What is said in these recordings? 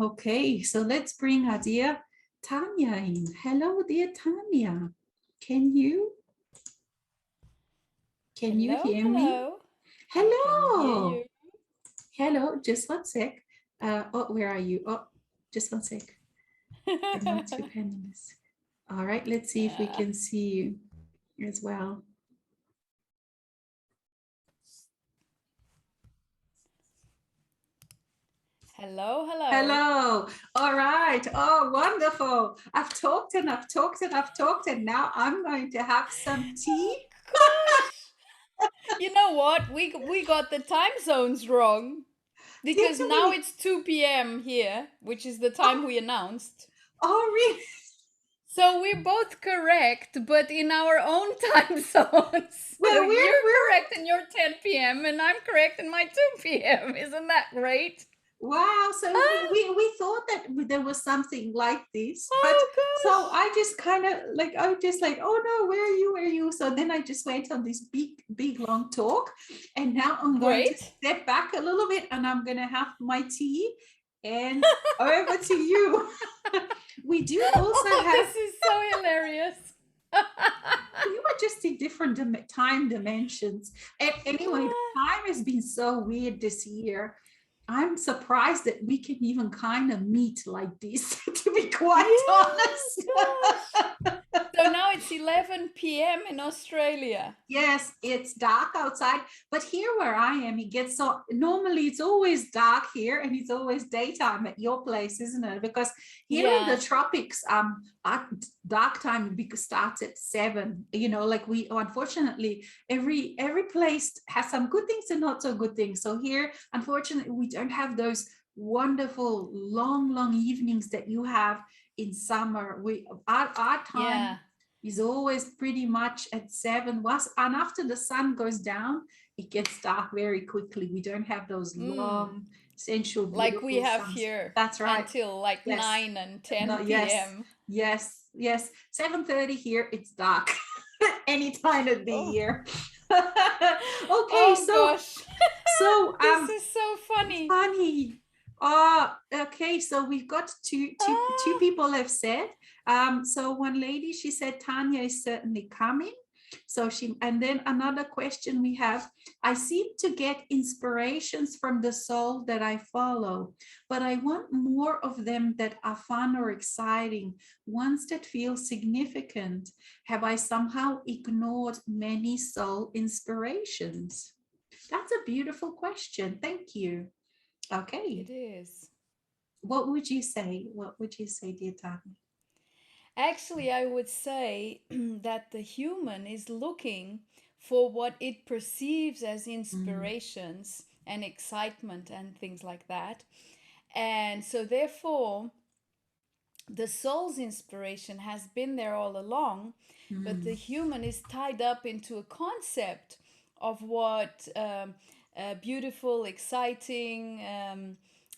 Okay, so let's bring our dear Tania in. Hello, dear Tania. Can you Hello, hear me? hello. I can hear Hello. you. Hello, just one sec. Where are you? Oh, just one sec. Promote to panelists. All right, let's see if we can see you as well. Hello, hello. Hello. All right. Oh, wonderful. I've talked and I've talked and I've talked, and now I'm going to have some tea. Gosh. You know what? We got the time zones wrong Did because now we? it's 2 p.m. here, which is the Oh, time we announced. oh really? So we're both correct, but in our own time zones. So Well, you're we're correct in your 10 p.m. and I'm correct in my 2 p.m. Isn't that great? wow. So Ah, we thought that there was something like this, but oh so gosh. I just kind of like I was just like, oh no, where are you? Where are you? So then I just went on this big long talk, and now I'm going to Great. step back a little bit, and I'm going to have my tea, and over to you. We do also Oh, have. this is so hilarious. We were just in different time dimensions. And anyway, time has been so weird this year. I'm surprised that we can even kind of meet like this, to be quite Yeah, honest. gosh. So now it's 11 p.m. in Australia. Yes, it's dark outside, but here where I am, it gets so normally it's always dark here and it's always daytime at your place, isn't it? Because here in the Yeah, tropics, dark time starts at 7. You know, like we unfortunately every place has some good things and not so good things. So here, unfortunately, we don't have those wonderful long evenings that you have in summer. Our time yeah. is always pretty much at 7. And after the sun goes down, it gets dark very quickly. We don't have those Mm. long, sensual, Like we beautiful have suns. here That's right. until like Yes. 9 and No, 10 yes. p.m. Yes. 7:30 here, it's dark. Any time of the Oh, year. Okay, oh so gosh. so This is so funny. funny. Okay, so we've got two Ah, people have said. So one lady, she said Tanya is certainly coming. So and then another question we have, I seem to get inspirations from the soul that I follow, but I want more of them that are fun or exciting, ones that feel significant. Have I somehow ignored many soul inspirations? That's a beautiful question. Thank you. Okay. it is. What would you say? What would you say, dear Tanya? Actually, I would say that the human is looking for what it perceives as Mm, inspirations and excitement and things like that. And so, therefore, the soul's inspiration has been there all along, but the mm, human is tied up into a concept of what beautiful, exciting,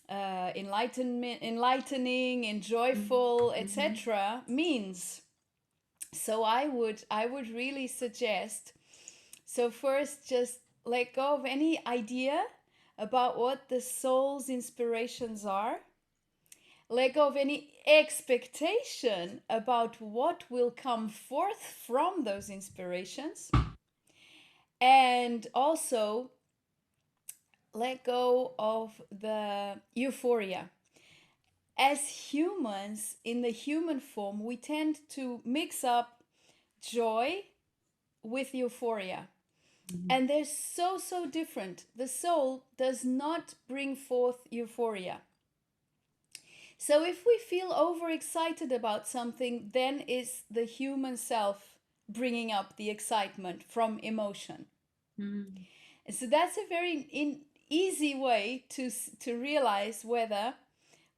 enlightening, and mm, joyful, mhm, etc. means. So I would really suggest, so first just let go of any idea about what the soul's inspirations are. Let go of any expectation about what will come forth from those inspirations. And also let go of the euphoria. As humans, in the human form, we tend to mix up joy with euphoria. mhm, And they're so different. The soul does not bring forth euphoria. So if we feel overexcited about something, then is the human self bringing up the excitement from emotion. mm, And so that's a very easy way to realize whether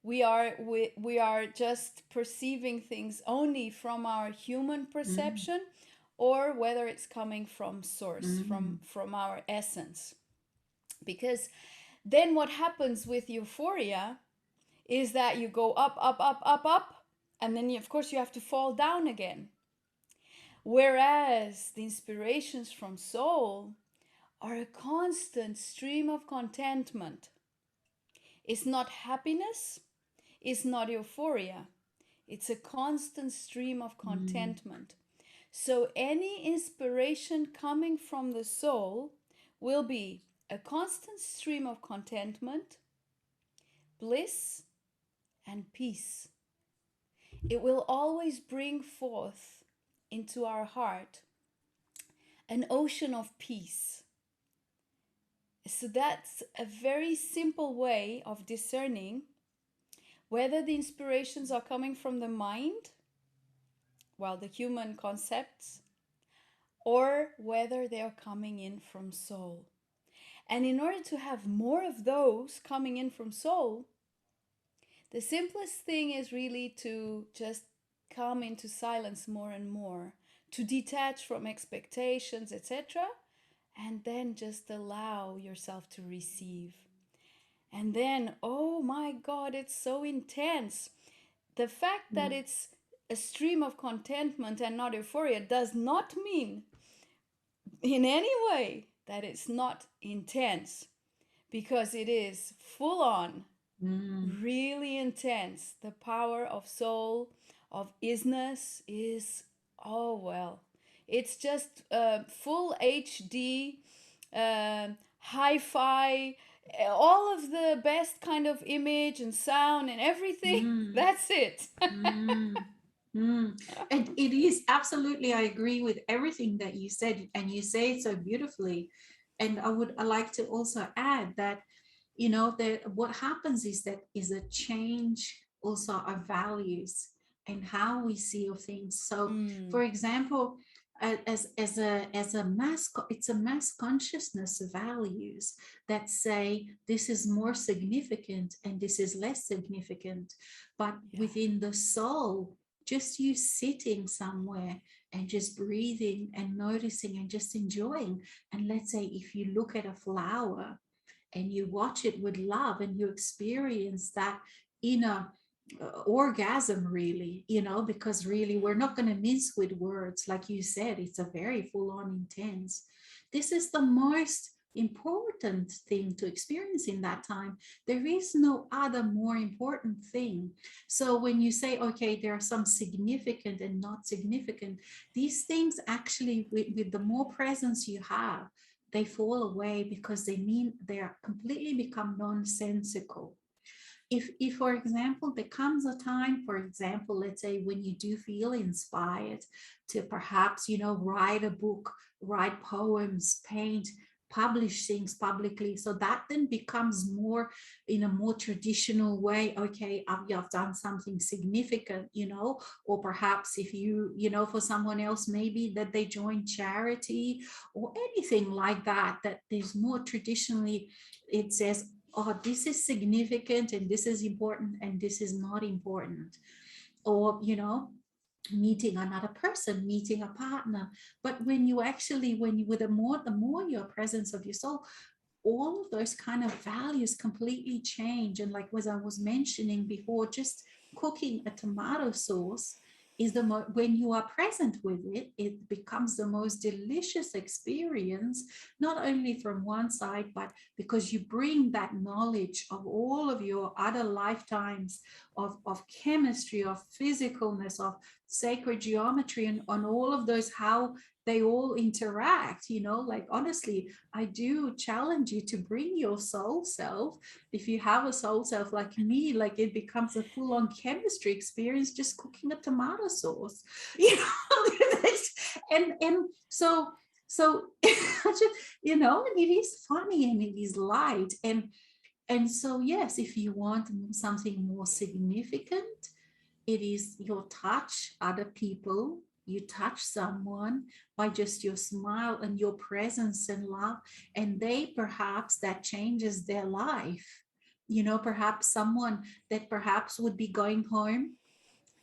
we are just perceiving things only from our human mm, perception, or whether it's coming from source, from mm, from our essence. Because then what happens with euphoria is that you go up, and then of course you have to fall down again. Whereas the inspirations from soul are a constant stream of contentment. It's not happiness, is not euphoria. It's a constant stream of Mm. contentment. So any inspiration coming from the soul will be a constant stream of contentment, bliss, and peace. It will always bring forth into our heart an ocean of peace. So that's a very simple way of discerning whether the inspirations are coming from the mind, well, the human concepts, or whether they are coming in from soul. And in order to have more of those coming in from soul, the simplest thing is really to just come into silence more and more, to detach from expectations, etc., and then just allow yourself to receive. And then, oh my God, it's so intense. The fact that Mm. it's a stream of contentment and not euphoria does not mean in any way that it's not intense, because it is full on, Mm. really intense. The power of soul, of isness is, oh well, it's just full HD, hi-fi, all of the best kind of image and sound and everything. Mm. That's it. Mm. Mm. And it is absolutely, I agree with everything that you said, and you say it so beautifully. And I like to also add that, that what happens is that is a change also of values and how we see of things. So, Mm, for example, as a mass, it's a mass consciousness of values that say this is more significant and this is less significant. But yeah. within the soul, just you sitting somewhere and just breathing and noticing and just enjoying. And let's say if you look at a flower and you watch it with love and you experience that inner orgasm, really, because really we're not going to mince with words. Like you said, it's a very full on intense. This is the most important thing to experience in that time. There is no other more important thing. So when you say, okay, there are some significant and not significant, these things actually, with the more presence you have, they fall away because they mean they are completely become nonsensical. If for example there comes a time, for example, let's say when you do feel inspired to perhaps write a book, write poems, paint, publish things publicly, so that then becomes more in a more traditional way. Okay, I've done something significant, or perhaps if for someone else, maybe that they join charity or anything like that, that there's more traditionally, it says, oh, this is significant and this is important and this is not important. Or, meeting another person, meeting a partner. But when you actually, when you, with the more your presence of your soul, all of those kind of values completely change. And like as I was mentioning before, just cooking a tomato sauce is when you are present with it, it becomes the most delicious experience, not only from one side, but because you bring that knowledge of all of your other lifetimes of chemistry, of physicalness, of sacred geometry, and on all of those, how they all interact, like honestly, I do challenge you to bring your soul self. If you have a soul self like me, like it becomes a full-on chemistry experience just cooking a tomato sauce, and so and it is funny and it is light, and so yes, if you want something more significant, it is your touch other people. You touch someone by just your smile and your presence and love, and they perhaps that changes their life. Perhaps someone that perhaps would be going home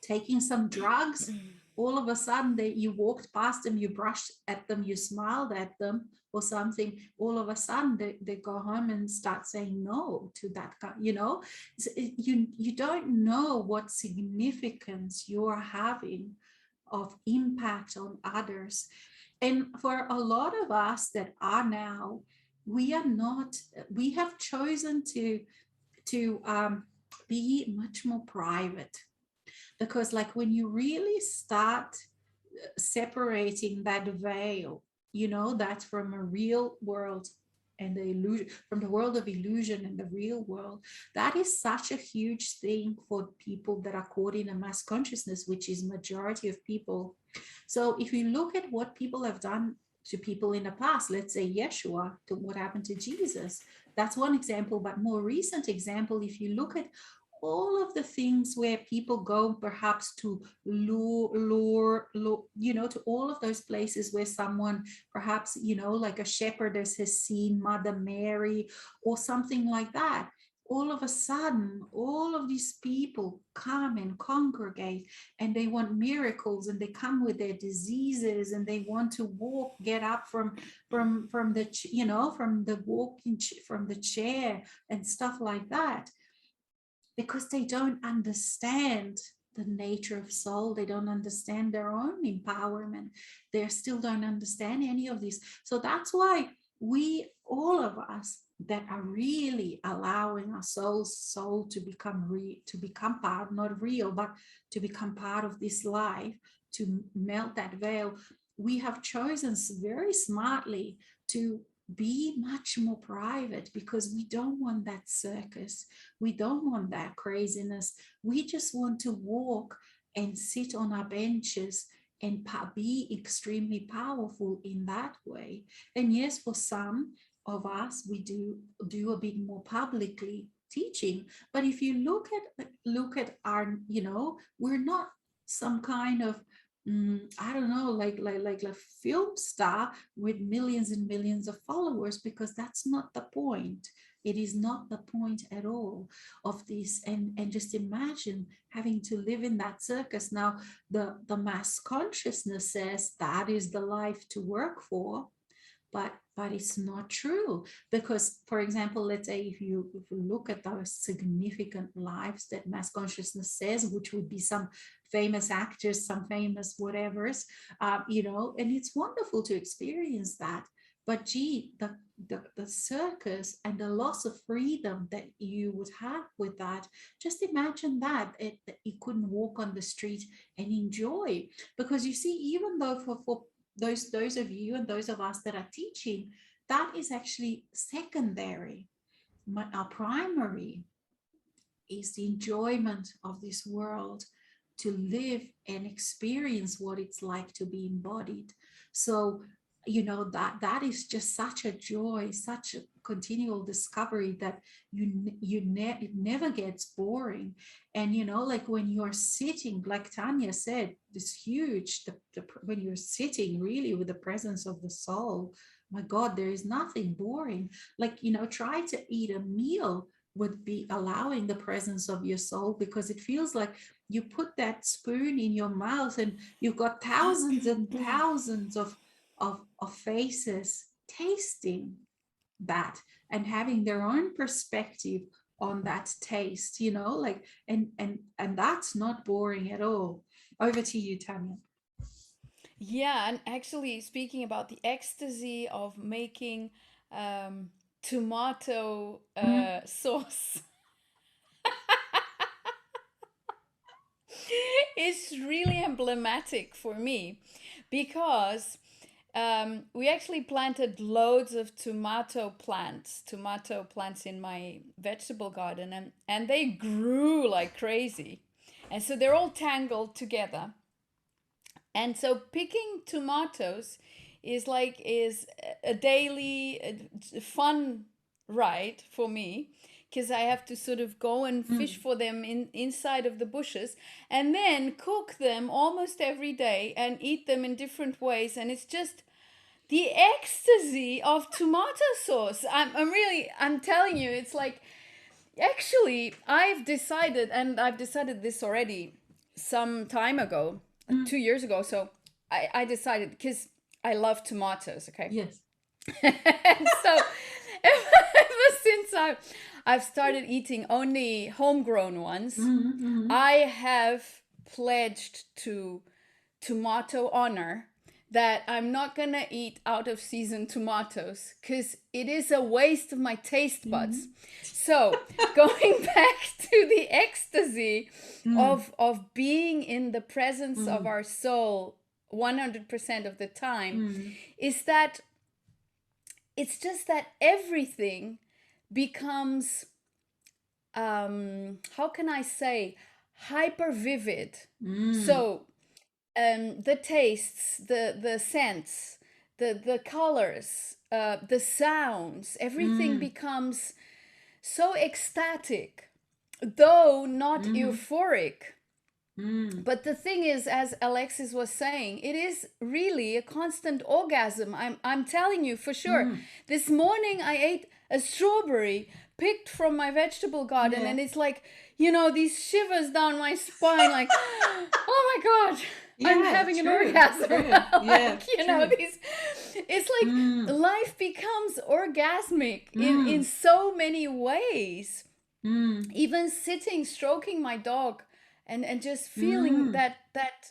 taking some drugs, all of a sudden you walked past them, you brushed at them, you smiled at them or something, all of a sudden they go home and start saying no to that guy. You don't know what significance you're having of impact on others. And for a lot of us that are now, we are not, we have chosen to be much more private. Because like when you really start separating that veil, that's from a real world and the illusion, from the world of illusion and the real world, that is such a huge thing for people that are caught in a mass consciousness, which is majority of people. So if you look at what people have done to people in the past, let's say Yeshua, to what happened to Jesus, that's one example. But more recent example, if you look at all of the things where people go perhaps to lure, to all of those places where someone perhaps, like a shepherdess has seen Mother Mary or something like that. All of a sudden, all of these people come and congregate, and they want miracles, and they come with their diseases, and they want to walk, get up from the walking, from the chair and stuff like that, because they don't understand the nature of soul. They don't understand their own empowerment. They still don't understand any of this. So that's why all of us that are really allowing our soul to become part, not real, but to become part of this life, to melt that veil, we have chosen very smartly to be much more private, because we don't want that circus. We don't want that craziness. We just want to walk and sit on our benches and be extremely powerful in that way. And yes, for some of us, we do a bit more publicly teaching. But if you look at our, we're not some kind of I don't know, like a film star with millions and millions of followers, because that's not the point. It is not the point at all of this. And just imagine having to live in that circus. Now, the mass consciousness says that is the life to work for, but it's not true. Because, for example, let's say if you look at those significant lives that mass consciousness says, which would be some famous actors, some famous whatevers, and it's wonderful to experience that. But gee, the circus and the loss of freedom that you would have with that, just imagine that you couldn't walk on the street and enjoy. Because you see, even though for those of you and those of us that are teaching, that is actually secondary. Our primary is the enjoyment of this world, to live and experience what it's like to be embodied. So that is just such a joy, such a continual discovery, that it never gets boring. And like when you're sitting, like Tania said, this huge, when you're sitting really with the presence of the soul, my God, there is nothing boring. Like, try to eat a meal would be allowing the presence of your soul, because it feels like you put that spoon in your mouth and you've got thousands and thousands of faces tasting that and having their own perspective on that taste, like, and that's not boring at all. Over to you, Tanya. Yeah, and actually speaking about the ecstasy of making tomato sauce is really emblematic for me, because we actually planted loads of tomato plants in my vegetable garden, and they grew like crazy. And so they're all tangled together. And so picking tomatoes is a daily fun ride for me, because I have to sort of go and fish for them inside of the bushes, and then cook them almost every day and eat them in different ways. And it's just the ecstasy of tomato sauce. I'm telling you, it's like, actually, I've decided this already some time ago, 2 years ago. So I decided, because I love tomatoes, okay? Yes. And so ever since I've started eating only homegrown ones, I have pledged to tomato honor that I'm not gonna eat out of season tomatoes because it is a waste of my taste buds. So going back to the ecstasy of being in the presence of our soul 100% of the time, is that it's just that everything becomes, how can I say, hyper vivid. So the tastes, the scents, the colors, the sounds, everything becomes so ecstatic, though not euphoric. But the thing is, as Alexis was saying, it is really a constant orgasm. I'm telling you for sure. This morning I ate a strawberry picked from my vegetable garden, and it's like, you know, these shivers down my spine, like, oh my God, I'm having an orgasm. Like, you know, these, it's like life becomes orgasmic in so many ways. Even sitting, stroking my dog, and just feeling that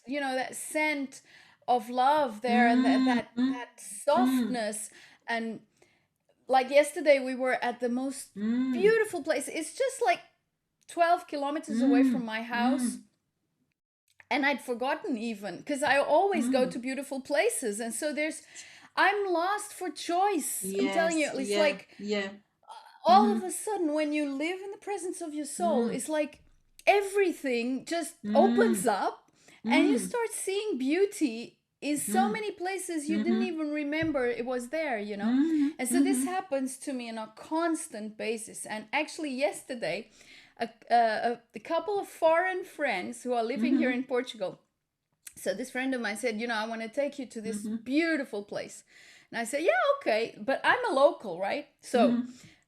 you know, that scent of love there, and that softness. And like yesterday we were at the most beautiful place. It's just like 12 kilometers away from my house, and I'd forgotten, even because I always go to beautiful places, and so I'm lost for choice. I'm telling you, it's like all of a sudden when you live in the presence of your soul, it's like everything just opens up, and you start seeing beauty in so many places you didn't even remember it was there, you know. And so this happens to me on a constant basis. And actually yesterday, a couple of foreign friends who are living here in Portugal, so this friend of mine said, you know, I want to take you to this beautiful place. And I said, yeah, okay, but I'm a local, right? So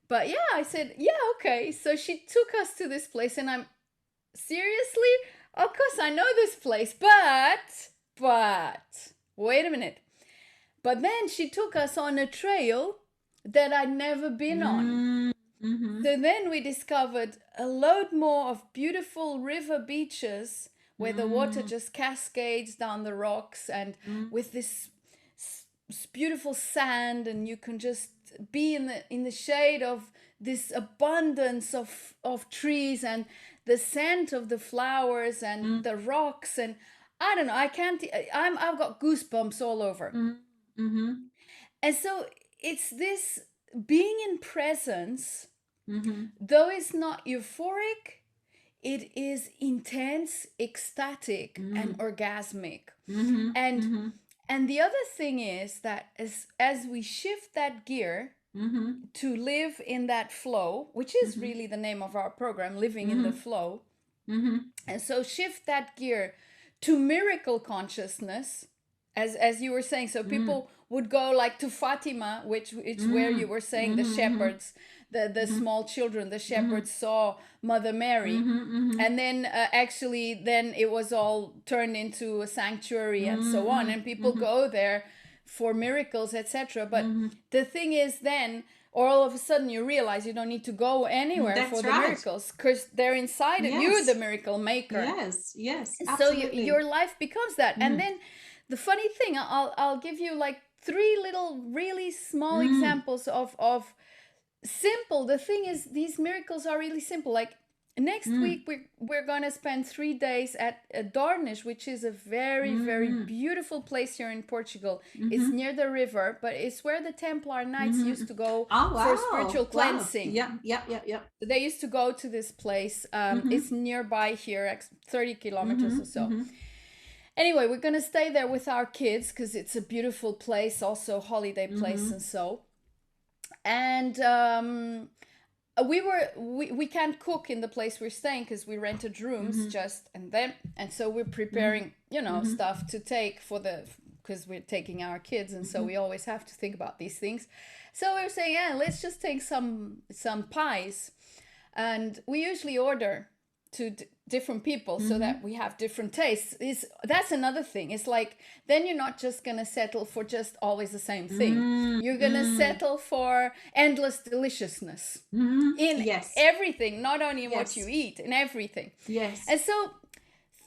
but yeah, I said, yeah, okay. So she took us to this place, and I'm, seriously? Of course I know this place, but, wait a minute. But then she took us on a trail that I'd never been on. So then we discovered a load more of beautiful river beaches where the water just cascades down the rocks, and with this beautiful sand, and you can just be in the shade of this abundance of trees, and the scent of the flowers, and the rocks, and I don't know, I've got goosebumps all over. And so it's this being in presence, though it's not euphoric, it is intense, ecstatic, and orgasmic. And the other thing is that as we shift that gear to live in that flow, which is really the name of our program, Living in the Flow, and so shift that gear to miracle consciousness, as you were saying. So people would go like to Fatima, which is where you were saying the shepherds, the small children, the shepherds saw Mother Mary, and then actually then it was all turned into a sanctuary and so on, and people go there for miracles, etc. But the thing is, then all of a sudden you realize you don't need to go anywhere for the miracles, because they're inside of you, the miracle maker. Yes, so your life becomes that. And then the funny thing, I'll give you like 3 little really small examples of simple. The thing is, these miracles are really simple. Like next week we're going to spend 3 days at Dornish, which is a very very beautiful place here in Portugal. It's near the river, but it's where the Templar Knights used to go for spiritual cleansing. So they used to go to this place. It's nearby here, 30 kilometers or so. Anyway, we're going to stay there with our kids because it's a beautiful place, also holiday place and so. And we can't cook in the place we're staying because we rented rooms and so we're preparing, you know, stuff to take because we're taking our kids, and so we always have to think about these things. So we were saying, yeah, let's just take some pies, and we usually order to different people so that we have different tastes. That's another thing. It's like, then you're not just gonna settle for just always the same thing. You're gonna settle for endless deliciousness in everything, not only in what you eat, in everything. And so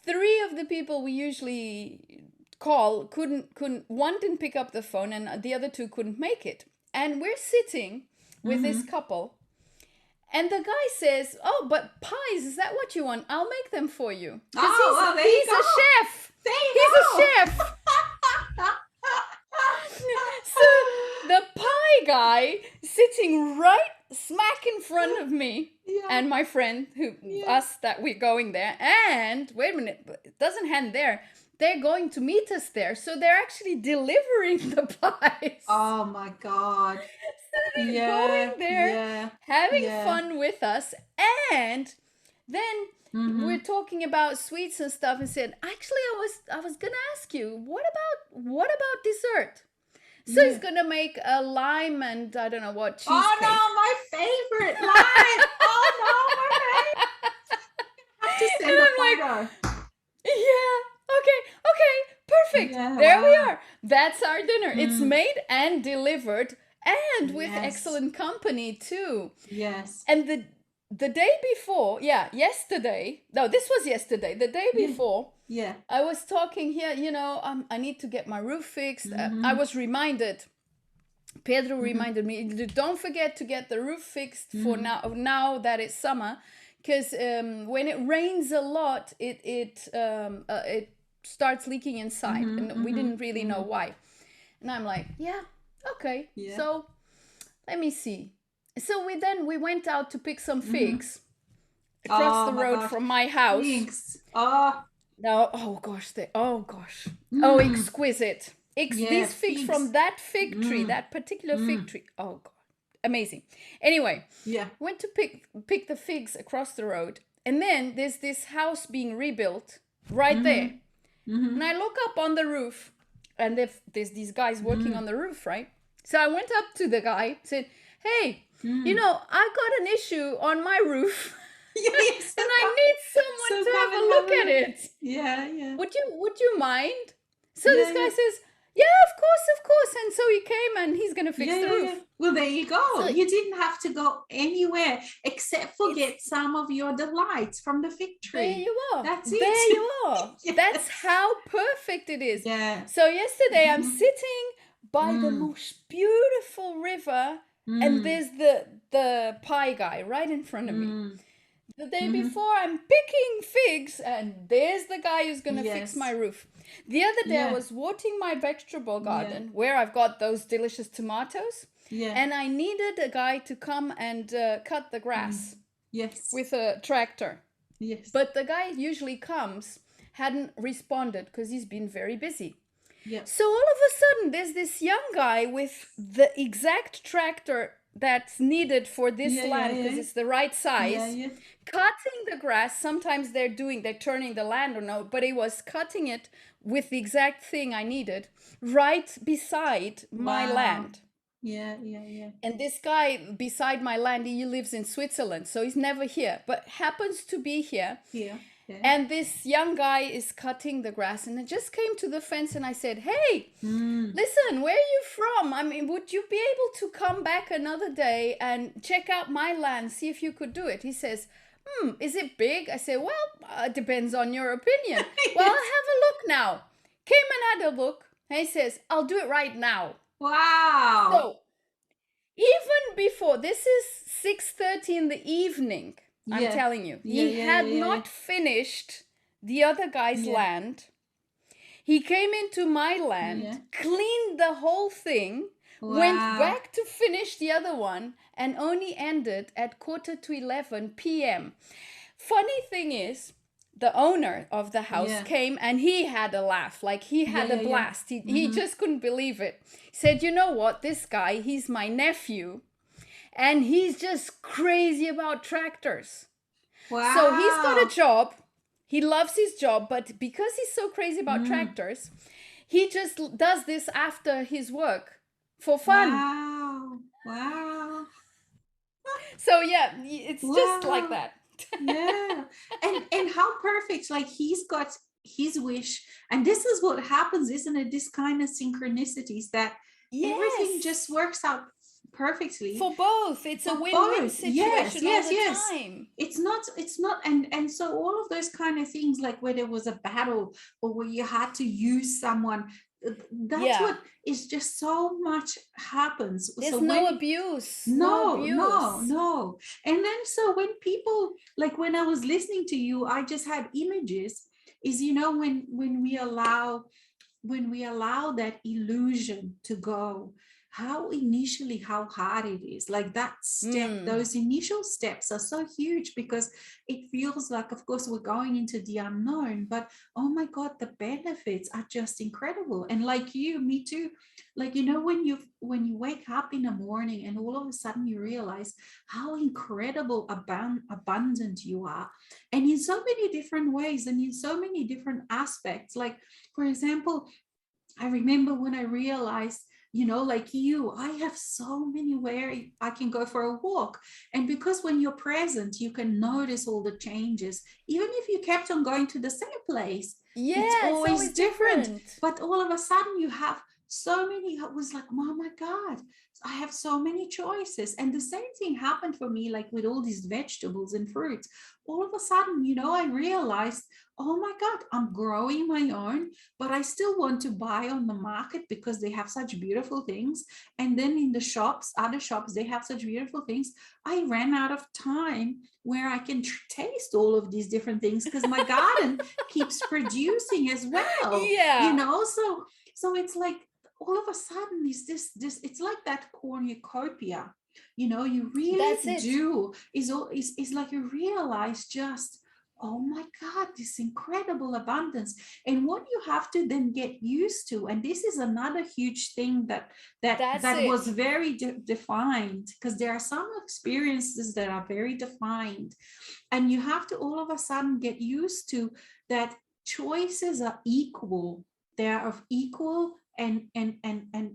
3 of the people we usually call, couldn't one didn't pick up the phone, and the other two couldn't make it. And we're sitting with this couple, and the guy says, "Oh, but pies, is that what you want? I'll make them for you." Because he's a chef. He's a chef. So the pie guy sitting right smack in front of me and my friend, us that we're going there. And wait a minute, it doesn't end there. They're going to meet us there. So they're actually delivering the pies. Oh my God. So they're going there, having fun with us. And then we're talking about sweets and stuff, and said, actually, I was gonna ask you, what about dessert? So he's gonna make a lime and I don't know what cheesecake. Oh no, my favorite lime! Oh no, my favorite! I have to send a photo. Okay, perfect. There we are. That's our dinner. It's made and delivered, and with excellent company too. Yes. And the day before, yesterday. No, this was yesterday. The day before. Yeah. I was talking here, I need to get my roof fixed. I was reminded, Pedro reminded me, don't forget to get the roof fixed for now that it's summer, because when it rains a lot, it starts leaking inside, and we didn't really know why. And I'm like, okay. Yeah. So let me see. So we went out to pick some figs across the road from my house. Figs. No, oh gosh. Oh, exquisite. These figs from that fig tree, that particular fig tree. Oh God, amazing. Anyway, went to pick the figs across the road, and then there's this house being rebuilt right there. And I look up on the roof, and there's these guys working on the roof, right? So I went up to the guy, said, "Hey, I got an issue on my roof." Yes. And I need someone to have a look at it. Yeah. Would you mind? So this guy says, of course. And so he came, and he's gonna fix the roof. Well, there you go. So you didn't have to go anywhere except for get some of your delights from the fig tree. There you are. That's it. There you are. Yes. That's how perfect it is. Yeah. So yesterday I'm sitting by the most beautiful river, and there's the pie guy right in front of me. The day before, I'm picking figs, and there's the guy who's going to fix my roof. The other day, I was watering my vegetable garden, where I've got those delicious tomatoes. Yeah. And I needed a guy to come and cut the grass. Yes. With a tractor. Yes. But the guy usually comes, hadn't responded because he's been very busy. Yeah. So all of a sudden, there's this young guy with the exact tractor that's needed for this land, because it's the right size, cutting the grass. Sometimes they're turning the land or no, but he was cutting it with the exact thing I needed right beside my land. Yeah. And this guy beside my land, he lives in Switzerland, so he's never here, but happens to be here. Yeah. And this young guy is cutting the grass, and I just came to the fence and I said, "Hey, listen, where are you from? I mean, would you be able to come back another day and check out my land, see if you could do it?" He says, "Is it big?" I said, "Well, it depends on your opinion." "Well, I'll have a look now." Came and had a look, and he says, "I'll do it right now." Wow. So even before, this is 6:30 in the evening. I'm telling you, he had not finished the other guy's land. He came into my land, cleaned the whole thing, went back to finish the other one, and only ended at 11:15 p.m. Funny thing is, the owner of the house came, and he had a laugh, like he had a blast. He just couldn't believe it. He said, "You know what, this guy, he's my nephew, and he's just crazy about tractors." Wow. So he's got a job. He loves his job, but because he's so crazy about tractors, he just does this after his work for fun. Wow. So it's just like that. And how perfect. Like, he's got his wish, and this is what happens, isn't it? This kind of synchronicities that everything just works out perfectly. For both, it's a For win-win both. Yes, situation all yes, the yes. time. It's not, and so all of those kind of things, like where there was a battle or where you had to use someone, that's Yeah. what is just so much happens. There's So no when abuse. No no, no, abuse. no. And then so when people, like when I was listening to you, I just had images, is, you know, when we allow that illusion to go, how initially how hard it is, like that step, those initial steps are so huge, because it feels like, of course, we're going into the unknown, but oh my god, the benefits are just incredible. And like you, me too, like, you know, when you wake up in the morning and all of a sudden you realize how incredible abundant you are, and in so many different ways and in so many different aspects. Like, for example, I remember when I realized, you know, like you, I have so many where I can go for a walk. And because when you're present, you can notice all the changes. Even if you kept on going to the same place, it's Yeah, it's always always different. different. But all of a sudden, you have so many. I was like, oh my God, I have so many choices. And the same thing happened for me, like with all these vegetables and fruits. All of a sudden, you know, I realized, oh my God, I'm growing my own, but I still want to buy on the market because they have such beautiful things. And then in the shops, other shops, they have such beautiful things. I ran out of time where I can taste all of these different things because my garden keeps producing as well, you Yeah, know? So it's like all of a sudden is this, it's like that cornucopia, you know, you that's really it. do, is like you realize just, oh my God, this incredible abundance. And what you have to then get used to, and this is another huge thing That's that was it. very defined, because there are some experiences that are very defined, and you have to all of a sudden get used to that choices are equal. They're of equal, and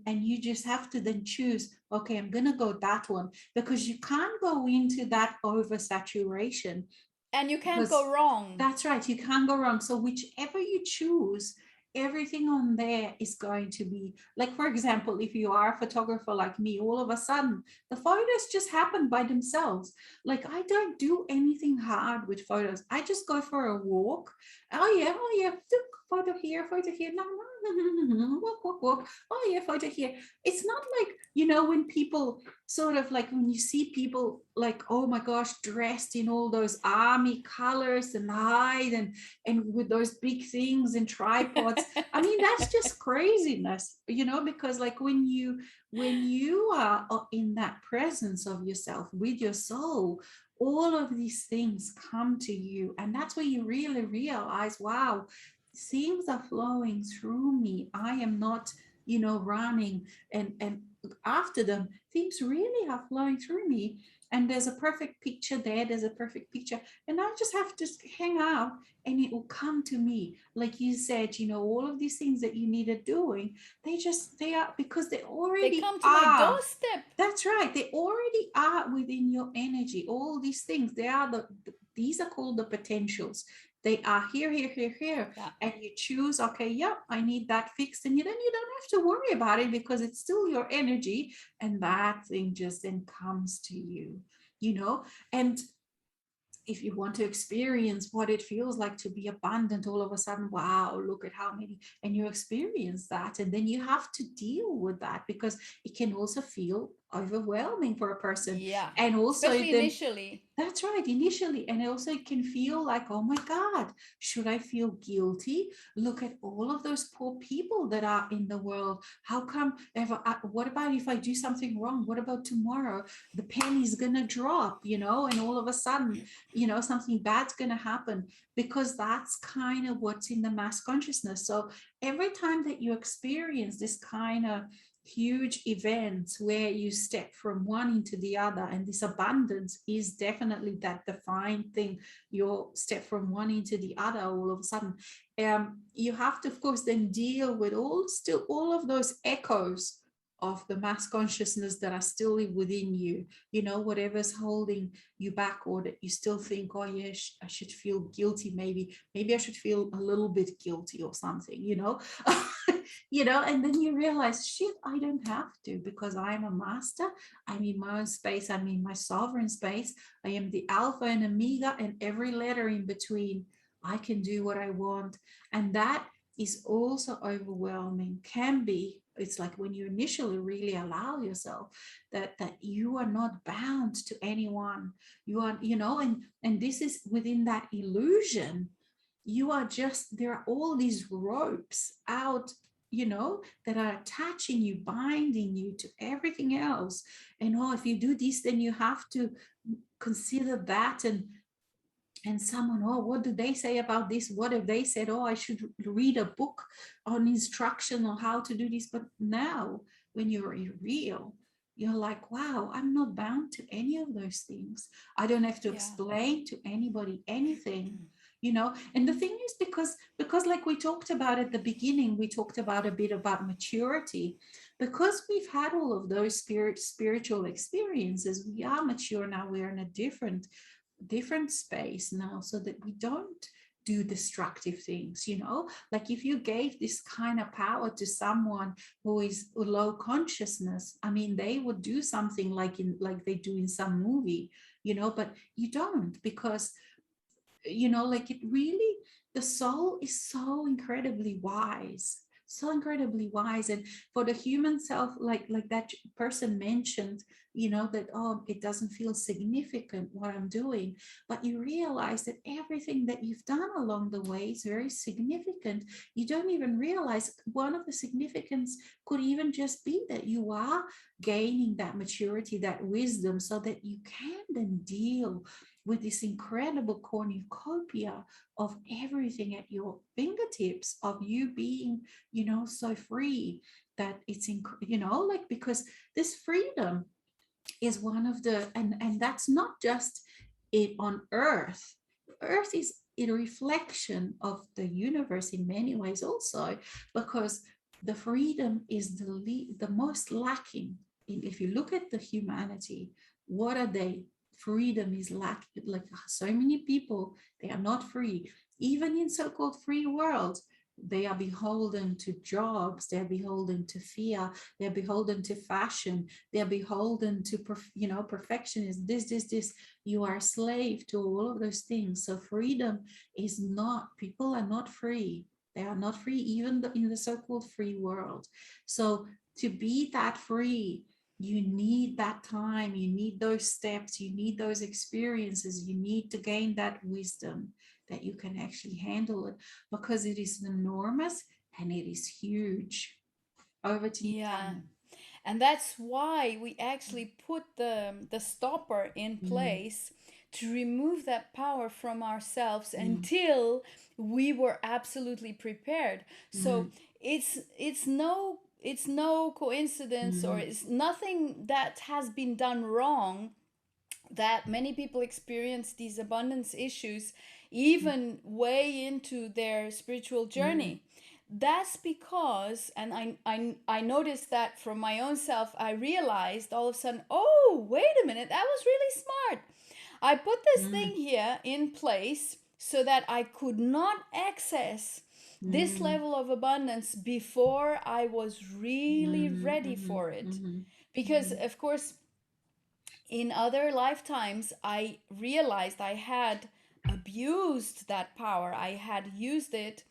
you just have to then choose, okay, I'm going to go that one, because you can't go into that oversaturation, And you can't because go wrong. that's right, you can't go wrong. So whichever you choose, everything on there is going to be like, for example, if you are a photographer like me, all of a sudden the photos just happen by themselves. Like, I don't do anything hard with photos. I just go for a walk. Oh yeah, photo here, photo here, no, no, no, no, no, no, walk, walk, walk. Oh yeah, photo here. It's not like, you know, when people sort of like, when you see people like, oh my gosh, dressed in all those army colors and hide and with those big things and tripods. I mean, that's just craziness, you know, because like when you are in that presence of yourself with your soul, all of these things come to you, and that's where you really realize, wow, things are flowing through me. I am not, you know, running and after them. Things really are flowing through me, and there's a perfect picture there, there's a perfect picture, and I just have to hang out and it will come to me. Like you said, you know, all of these things that you needed doing, they are, because they They already come to my are. doorstep. That's right, they already are within your energy. All these things, they are these are called the potentials. They are here, here, here, here, Yeah. and you choose, okay, yep, I need that fixed, and then you don't have to worry about it because it's still your energy, and that thing just then comes to you, you know. And if you want to experience what it feels like to be abundant all of a sudden, wow, look at how many, and you experience that, and then you have to deal with that because it can also feel overwhelming for a person. Yeah. And also Especially then, initially. that's right, initially. And also it can feel like, oh my God, should I feel guilty? Look at all of those poor people that are in the world. How come ever, what about if I do something wrong? What about tomorrow? The penny's gonna drop, you know, and all of a sudden, you know, something bad's gonna happen, because that's kind of what's in the mass consciousness. So every time that you experience this kind of huge events where you step from one into the other, and this abundance is definitely that defined thing, you step from one into the other all of a sudden, you have to of course then deal with all of those echoes of the mass consciousness that are still within you, you know, whatever's holding you back, or that you still think, oh yeah, I should feel guilty, maybe I should feel a little bit guilty or something, you know. You know, and then you realize, shit, I don't have to, because I'm a master. I'm in my own space. I'm in my sovereign space. I am the alpha and omega, and every letter in between. I can do what I want. And that is also overwhelming, can be. It's like when you initially really allow yourself that you are not bound to anyone. You are, you know, and this is within that illusion. You are just, there are all these ropes out, you know, that are attaching you, binding you to everything else. And oh, if you do this, then you have to consider that. And someone, oh, what do they say about this? What if they said, oh, I should read a book on instruction on how to do this? But now when you're real, you're like, wow, I'm not bound to any of those things. I don't have to Yeah. explain to anybody anything, you know. And the thing is, because like we talked about at the beginning, we talked about a bit about maturity. Because we've had all of those spiritual experiences, we are mature now. We're in a different space now, so that we don't do destructive things, you know. Like if you gave this kind of power to someone who is low consciousness, I mean, they would do something like they do in some movie, you know. But you don't, because, you know, like it really, the soul is so incredibly wise, so incredibly wise. And for the human self, like that person mentioned, you know, that, oh, it doesn't feel significant what I'm doing. But you realize that everything that you've done along the way is very significant. You don't even realize one of the significance could even just be that you are gaining that maturity, that wisdom, so that you can then deal with this incredible cornucopia of everything at your fingertips, of you being, you know, so free that it's, you know, like, because this freedom is one of the, and that's not just it on earth. Earth is a reflection of the universe in many ways also, because the freedom is the most lacking. If you look at the humanity, what are they? Freedom is lacking. Like so many people, they are not free. Even in so-called free worlds, they are beholden to jobs, they're beholden to fear, they're beholden to fashion, they're beholden to, you know, perfectionism, this. You are a slave to all of those things. So freedom is not, people are not free. They are not free, even in the so-called free world. So to be that free, you need that time, you need those steps, you need those experiences, you need to gain that wisdom that you can actually handle it, because it is enormous and it is huge. Over to you, Yeah. Tanya. And that's why we actually put the stopper in Mm, place to remove that power from ourselves mm, until we were absolutely prepared. So mm, it's no coincidence, or mm, it's nothing that has been done wrong that many people experience these abundance issues even way into their spiritual mm, journey. That's because, and I noticed that from my own self, I realized all of a sudden, oh, wait a minute, that was really smart. I put this thing mm, here in place so that I could not access this mm, level of abundance before I was really mhm, ready mhm, for it. mhm, Because, mhm, of course, in other lifetimes, I realized I had abused that power. I had used it,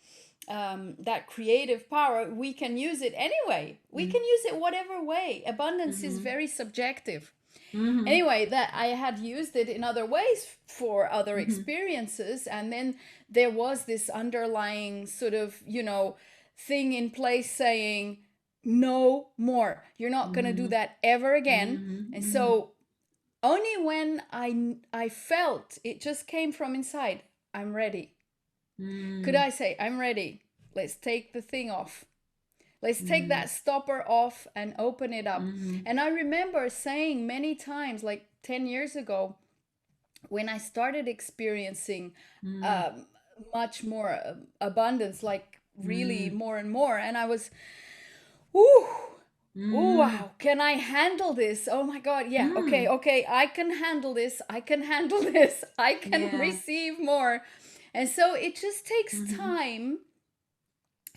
that creative power. We can use it anyway. We can mm, use it whatever way. Abundance is mhm, very subjective. mhm, Anyway, that I had used it in other ways for other mhm, experiences. And then there was this underlying sort of, thing in place saying, no more. You're not going to do mhm, that ever again. mhm, And mhm, so only when I felt it just came from inside, I'm ready. Could mhm, I say, I'm ready? Let's take the thing off. Let's take mhm, that stopper off and open it up. mhm, And I remember saying many times, like 10 years ago, when I started experiencing mhm, um, much more abundance, like really mhm, more and more. And I was, whoo, Oh Mm, wow, can I handle this? Oh my God, yeah, okay, mm, okay, I can handle this. I can handle this. I can yeah. receive more. And so it just takes Mm-hmm, time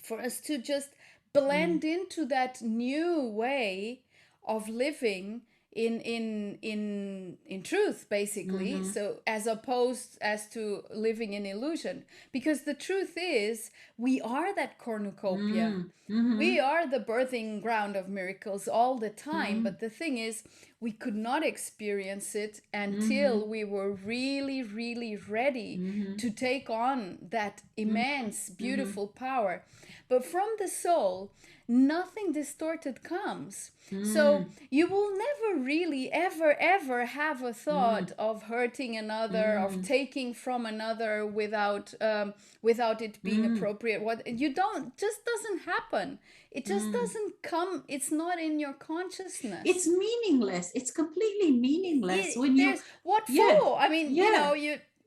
for us to just mm, blend into that new way of living in truth, basically. mm-hmm, So as opposed as to living in illusion, because the truth is we are that cornucopia. mm, mm-hmm, We are the birthing ground of miracles all the time, mm, but the thing is, we could not experience it mm-hmm, until we were really, really ready mm-hmm, to take on that mm-hmm, immense, mm-hmm, beautiful power. But from the soul, nothing distorted comes. So mm, you will never really, ever, ever have a thought mm, of hurting another, of mm, taking from another without it being mm, appropriate. What you don't just doesn't happen. It just mm. doesn't come. It's not in your It's consciousness. meaningless. It's completely meaningless when you, There's what yeah, for? I mean, yeah, you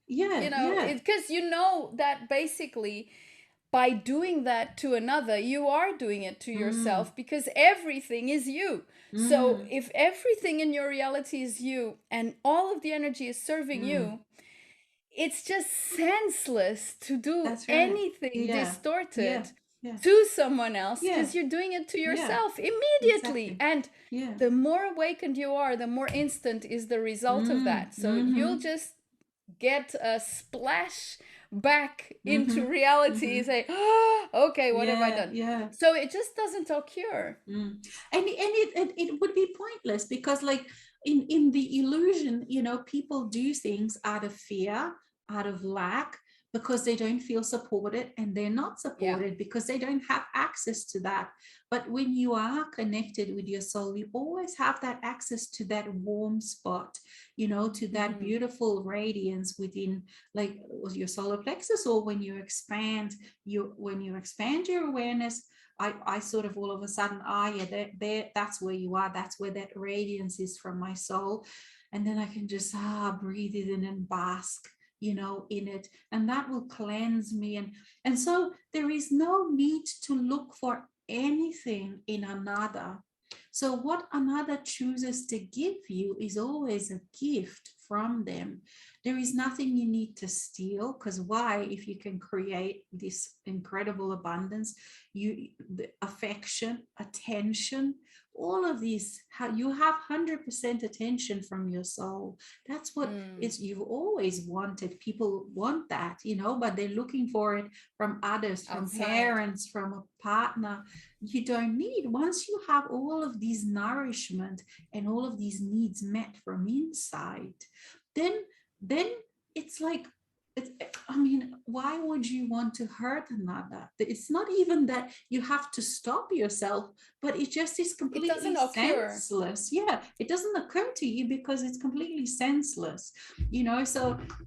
yeah, know, yeah. because you know that basically by doing that to another, you are doing it to Mm, yourself because everything is you. So mm, if everything in your reality is you and all of the energy is serving mm. you, it's just senseless to do That's right. anything Yeah, yeah, distorted yeah, to someone else yeah, because you're doing it to yeah, yourself immediately. exactly. And Yeah. the more awakened you are, the more instant is the result of Mm, that. So you'll mm-hmm, just get a splash back mm-hmm, into reality mm-hmm. and say, oh, okay, what have I Yeah, done? yeah. So it just doesn't occur. Mm. And it would be pointless because like in the illusion, people do things out of fear, out of lack, because they don't feel supported, and they're not Yeah. supported because they don't have access to that. But when you are connected with your soul, you always have that access to that warm spot, to that Mm-hmm. beautiful radiance within, like, your solar plexus, or when you expand your awareness. I sort of all of a sudden, yeah, that's where you are. That's where that radiance is from my soul. And then I can just breathe it in and bask, in it. And that will cleanse me. And so there is no need to look for anything in another. So what another chooses to give you is always a gift from them. There is nothing you need to steal, because why? If you can create this incredible abundance, the affection, attention, all of these, how you have 100% attention from your soul. That's what Mm. is you've always wanted. People want that, but they're looking for it from others, from Outside. parents, from a partner. You don't need. Once you have all of these nourishment and all of these needs met from inside, then then it's like, I mean, why would you want to hurt another? It's not even that you have to stop yourself, but it just is It completely doesn't occur. senseless. Yeah, it doesn't occur to you because it's completely senseless.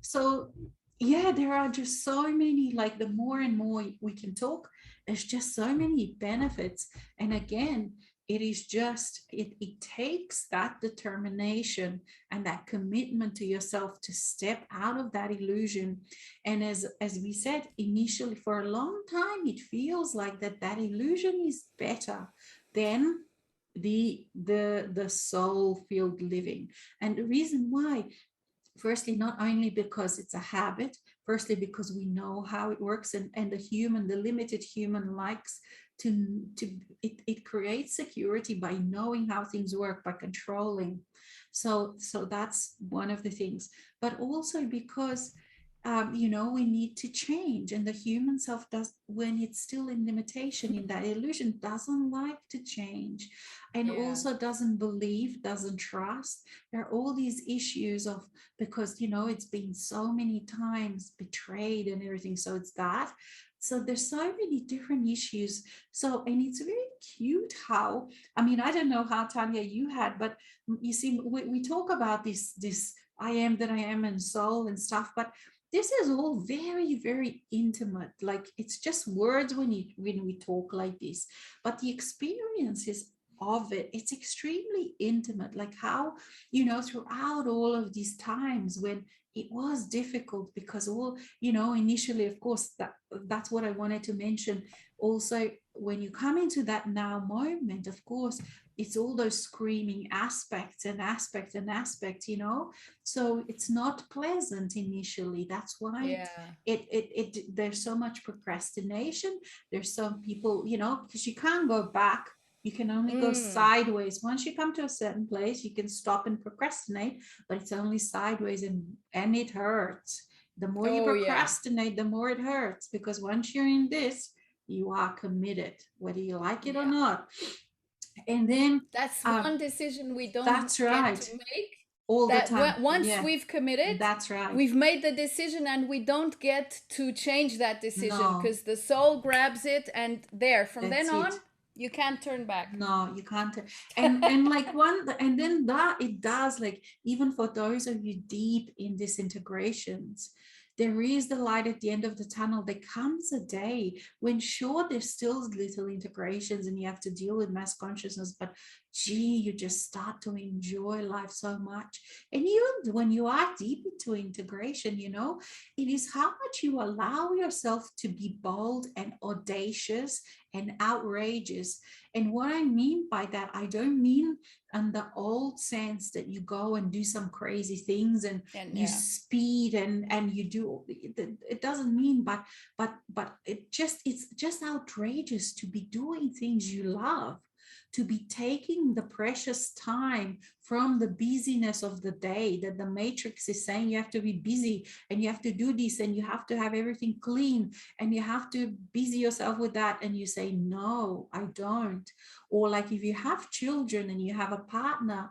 So yeah, there are just so many, like, the more and more we can talk, there's just so many benefits. And again, it takes that determination and that commitment to yourself to step out of that illusion. And as we said initially, for a long time it feels like that illusion is better than the soul filled living. And the reason why, firstly, not only because it's a habit, firstly because we know how it works, and the limited human likes it creates security by knowing how things work, by controlling. So that's one of the things. But also because we need to change, and the human self does, when it's still in limitation, in that illusion, doesn't like to change, and Yeah. also doesn't believe, doesn't trust. There are all these issues of, because it's been so many times betrayed and everything, so it's that. So there's so many different issues. So, and it's very cute how, I mean, I don't know how, Tanya, you had, but you see, we talk about this I am that I am and soul and stuff, but this is all very, very intimate. Like, it's just words when we talk like this, but the experiences of it's extremely intimate. Like how, throughout all of these times when it was difficult because all, initially, of course, that's what I wanted to mention. Also, when you come into that now moment, of course, it's all those screaming aspects and aspects and aspects, so it's not pleasant initially. That's why Yeah. there's so much procrastination. There's some people, because you can't go back, you can only go Mm. sideways. Once you come to a certain place, you can stop and procrastinate, but it's only sideways, and it hurts. The more you Oh, yeah. procrastinate, the more it hurts, because once you're in this, you are committed, whether you like it or Yeah. not. And then That's um, one decision we don't that's get to right, make. all the That time. once Yeah, we've committed, that's right. we've made the decision and we don't get to change that decision No, because the soul grabs it and there, from then that's on, it. you can't turn back. No, you can't. And like one, and then that it does, like, even for those of you deep in disintegrations, there is the light at the end of the tunnel. There comes a day when, sure, there's still little integrations and you have to deal with mass consciousness, but gee, you just start to enjoy life so much. And even when you are deep into integration, it is how much you allow yourself to be bold and audacious and outrageous. And what I mean by that, I don't mean in the old sense that you go and do some crazy things and And you yeah. speed and you do. It doesn't mean, but it's just outrageous to be doing things you love, to be taking the precious time from the busyness of the day that the matrix is saying you have to be busy and you have to do this and you have to have everything clean and you have to busy yourself with that, and you say, no, I don't. Or like if you have children and you have a partner,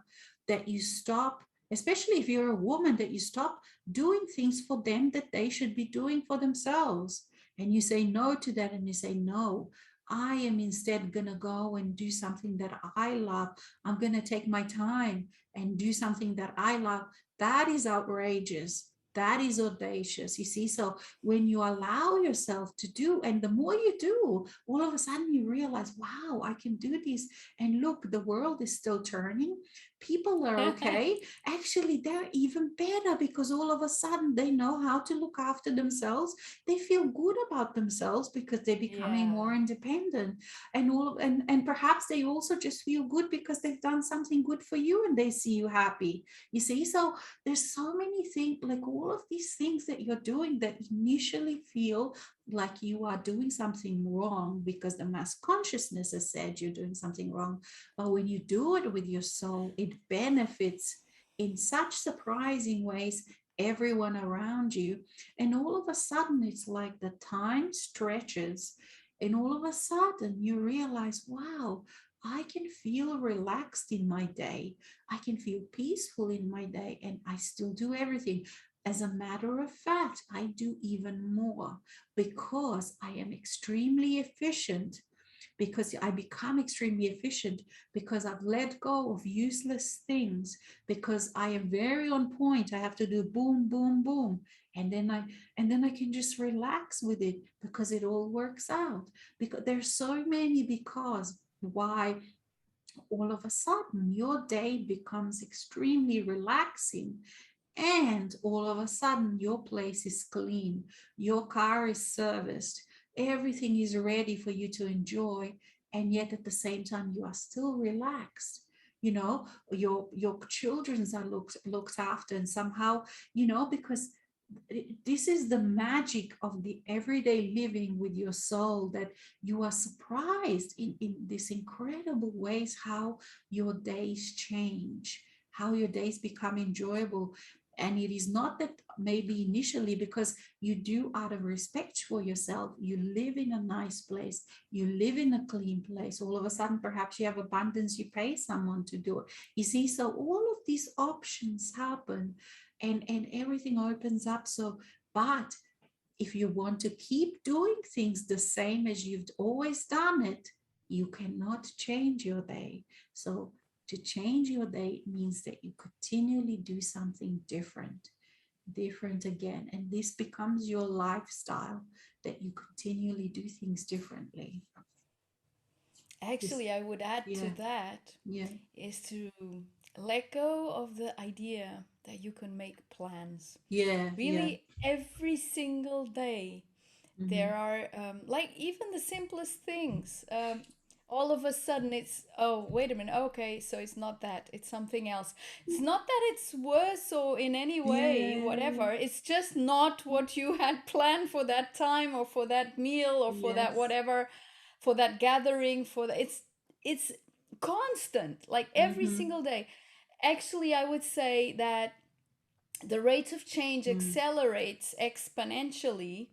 that you stop, especially if you're a woman, that you stop doing things for them that they should be doing for themselves, and you say no to that, and you say, no, I am instead going to go and do something that I love. I'm going to take my time and do something that I love. That is outrageous. That is audacious. You see, so when you allow yourself to do, and the more you do, all of a sudden you realize, wow, I can do this. And look, the world is still turning. People are okay. Actually, they're even better because all of a sudden they know how to look after themselves. They feel good about themselves because they're becoming Yeah. more independent. And perhaps they also just feel good because they've done something good for you and they see you happy. You see, so there's so many things, like all of these things that you're doing that initially feel like you are doing something wrong because the mass consciousness has said you're doing something wrong. But when you do it with your soul, it benefits in such surprising ways everyone around you. And all of a sudden, it's like the time stretches, and all of a sudden, you realize, wow, I can feel relaxed in my day. I can feel peaceful in my day, and I still do everything. As a matter of fact, I do even more because I am extremely efficient, because I become extremely efficient, because I've let go of useless things, because I am very on point. I have to do boom, boom, boom. And then I can just relax with it because it all works out. Because there's so many because why all of a sudden your day becomes extremely relaxing, and all of a sudden your place is clean, your car is serviced, everything is ready for you to enjoy, and yet at the same time you are still relaxed. Your children are looked after, and somehow, because this is the magic of the everyday living with your soul, that you are surprised in these incredible ways how your days change, how your days become enjoyable. And it is not that maybe initially, because you do, out of respect for yourself, you live in a nice place, you live in a clean place, all of a sudden perhaps you have abundance, you pay someone to do it. You see, so all of these options happen, and everything opens up. So, but if you want to keep doing things the same as you've always done it, you cannot change your day. So to change your day means that you continually do something different again, and this becomes your lifestyle, that you continually do things differently. This, Actually, I would add to yeah, that yeah, is to let go of the idea that you can make plans. Yeah, yeah. Really, every single day, Mm-hmm. there are like even the simplest things. All of a sudden, it's, oh, wait a minute, okay, so it's not that, it's something else. It's not that it's worse or in any Yeah, yeah, way, yeah, yeah. whatever. It's just not what you had planned for that time or for that meal or for that Yes. whatever, for that gathering, for the, it's constant, like every Mm-hmm. single day. Actually, I would say that the rate of change Mm-hmm. accelerates exponentially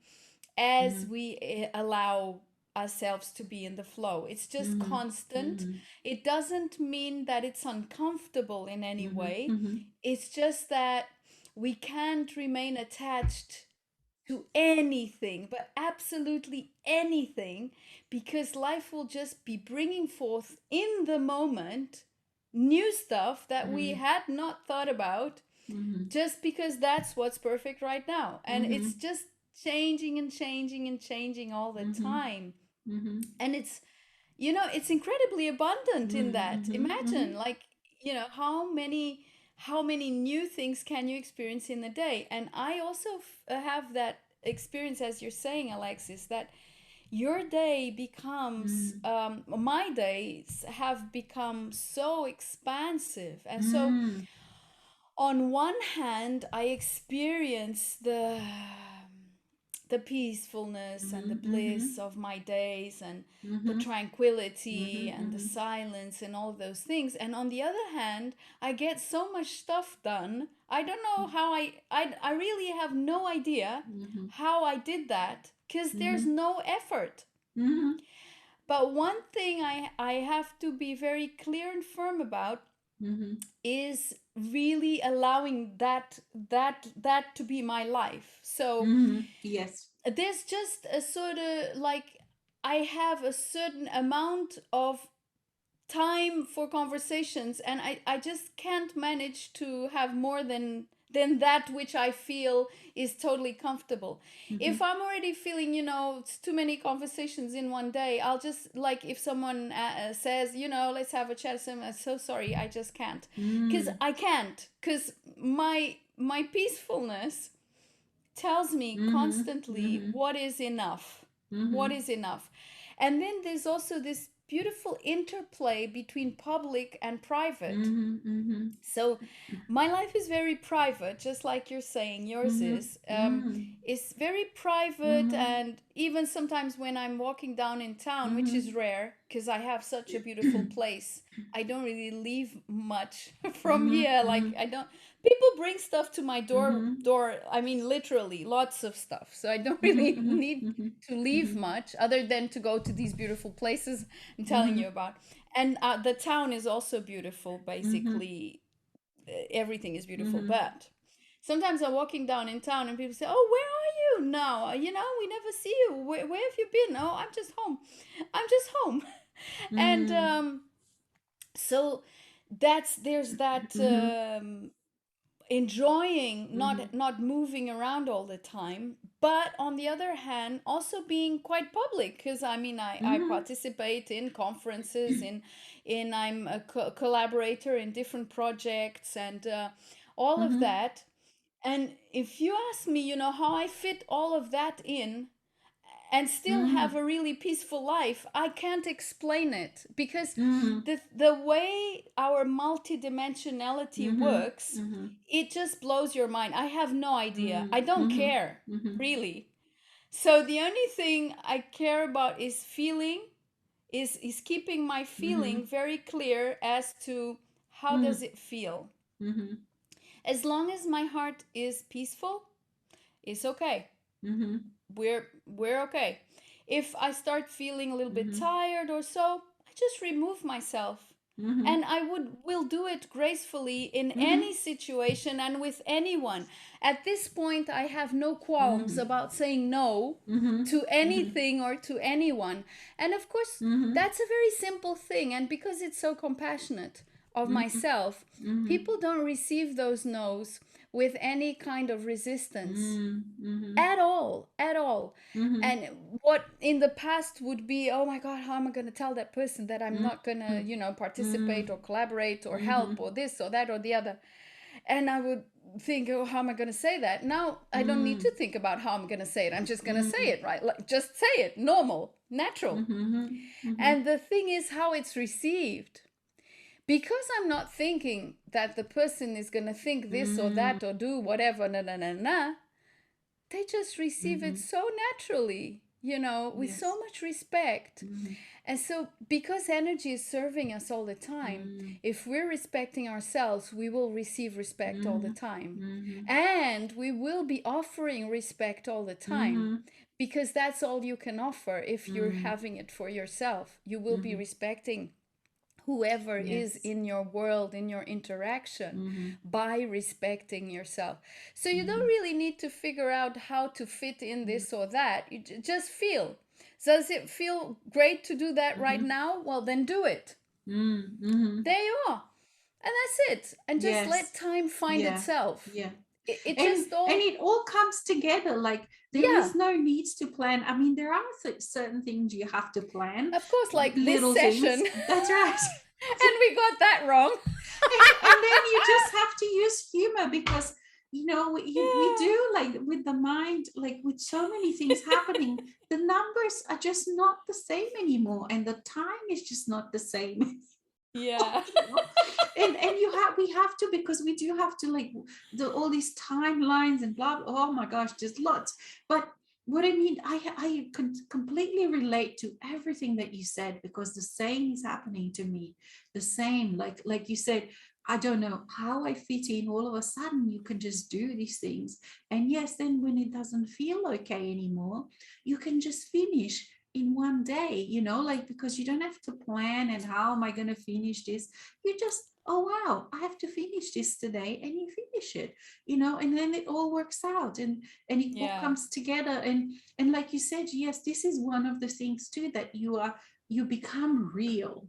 as Mm-hmm. we allow ourselves to be in the flow. It's just Mm-hmm. constant. Mm-hmm. It doesn't mean that it's uncomfortable in any way. Mm-hmm. It's just that we can't remain attached to anything, but absolutely anything, because life will just be bringing forth in the moment new stuff that we Mm-hmm. had not thought about, Mm-hmm. just because that's what's perfect right now. And Mm-hmm. it's just changing and changing and changing all the Mm-hmm. time. Mm-hmm. And it's, it's incredibly abundant in that. Mm-hmm. Mm-hmm. Imagine, like, how many new things can you experience in a day? And I also have that experience, as you're saying, Alexis, that your day becomes, my days have become so expansive. And so Mm-hmm. on one hand, I experience the peacefulness and the Mm-hmm. bliss of my days, and the Mm-hmm. tranquility and the Mm-hmm. silence and all those things. And on the other hand, I get so much stuff done. I don't know how I really have no idea Mm-hmm. how I did that, because there's Mm-hmm. no effort. Mm-hmm. But one thing I have to be very clear and firm about Mm-hmm. is really allowing that to be my life. So Mm-hmm. Yes. there's just a sort of like, I have a certain amount of time for conversations, and I just can't manage to have more than that which I feel is totally comfortable. Mm-hmm. If I'm already feeling, it's too many conversations in one day, I'll just, like, if someone says, let's have a chat, I'm so sorry, I just can't. Because Mm-hmm. I can't, because my peacefulness tells me Mm-hmm. constantly Mm-hmm. what is enough. What Mm-hmm. is enough? And then there's also this beautiful interplay between public and private. Mm-hmm. So my life is very private, just like you're saying yours Mm-hmm. is. Mm-hmm. It's very private, Mm-hmm. and even sometimes when I'm walking down in town, which Mm-hmm. is rare because I have such a beautiful place, I don't really leave much from Mm-hmm. here. Like, Mm-hmm. I don't. People bring stuff to my door. Mm-hmm. Door. I mean, literally, lots of stuff. So I don't really Mm-hmm. need Mm-hmm. to leave Mm-hmm. much, other than to go to these beautiful places I'm telling Mm-hmm. you about. And the town is also beautiful, Mm-hmm. basically. Everything is beautiful. Mm-hmm. But sometimes I'm walking down in town and people say, "Oh, where are you now? We never see you. Where have you been?" "Oh, I'm just home. I'm just home." And so there's that Mm-hmm. enjoying Mm-hmm. not moving around all the time, but on the other hand also being quite public, because I mean, I Mm-hmm. participate in conferences, in I'm a collaborator in different projects, and all of Mm-hmm. that. And if you ask me, how I fit all of that in and still have Mm-hmm. a really peaceful life, I can't explain it, because Mm-hmm. the way our multidimensionality Mm-hmm. works, Mm-hmm. it just blows your mind. I have no idea. I don't Mm-hmm. care, Mm-hmm. really. So the only thing I care about is feeling, is keeping my Mm-hmm. feeling very clear as to how does it feel. Mm-hmm. As long as my heart is peaceful, it's okay. Mm-hmm. We're okay. If I start feeling a little bit Mm-hmm. tired or so, I just remove myself. Mm-hmm. And I will do it gracefully in Mm-hmm. any situation and with anyone. At this point, I have no qualms Mm-hmm. about saying no Mm-hmm. to Mm-hmm. anything or to anyone. And of course, Mm-hmm. that's a very simple thing. And because it's so compassionate of Mm-hmm. myself, Mm-hmm. people don't receive those no's with any kind of resistance Mm-hmm. at all, at all. Mm-hmm. And what in the past would be, oh my god, how am I going to tell that person that I'm not going to, Mm-hmm. participate or collaborate or Mm-hmm. help or this or that or the other? And I would think, oh, how am I going to say that? Now I don't need to think about how I'm going to say it. I'm just going to say it, right? Like, just say it, normal, natural. And the thing is how it's received. Because I'm not thinking that the person is going to think this or that or do whatever, they just receive it so naturally, with so much respect. And so, because energy is serving us all the time, if we're respecting ourselves, we will receive respect all the time. And we will be offering respect all the time, because that's all you can offer if you're having it for yourself. You will be respecting whoever is in your world, in your interaction, by respecting yourself. So you don't really need to figure out how to fit in this or that. You just feel. Does it feel great to do that right now? Well, then do it. There you are. And that's it. And just let time find itself. It just all... And it all comes together. Like, there is no needs to plan. I mean, there are certain things you have to plan. Of course, like little this session. Things. That's right. And we got that wrong. And then you just have to use humor, because we do, like, with the mind, like with so many things happening, the numbers are just not the same anymore, and the time is just not the same. Yeah. And we have to, because we do have to, like, all these timelines and blah, blah. Oh my gosh, there's lots. But what I mean, I can completely relate to everything that you said, because the same is happening to me. The same, like you said, I don't know how I fit in. All of a sudden, you can just do these things. And yes, then when it doesn't feel okay anymore, you can just finish in one day, like, because you don't have to plan and how am I going to finish this. You just, oh wow, I have to finish this today, and you finish it, and then it all works out, and it all comes together. And like you said, yes, this is one of the things too, that you become real.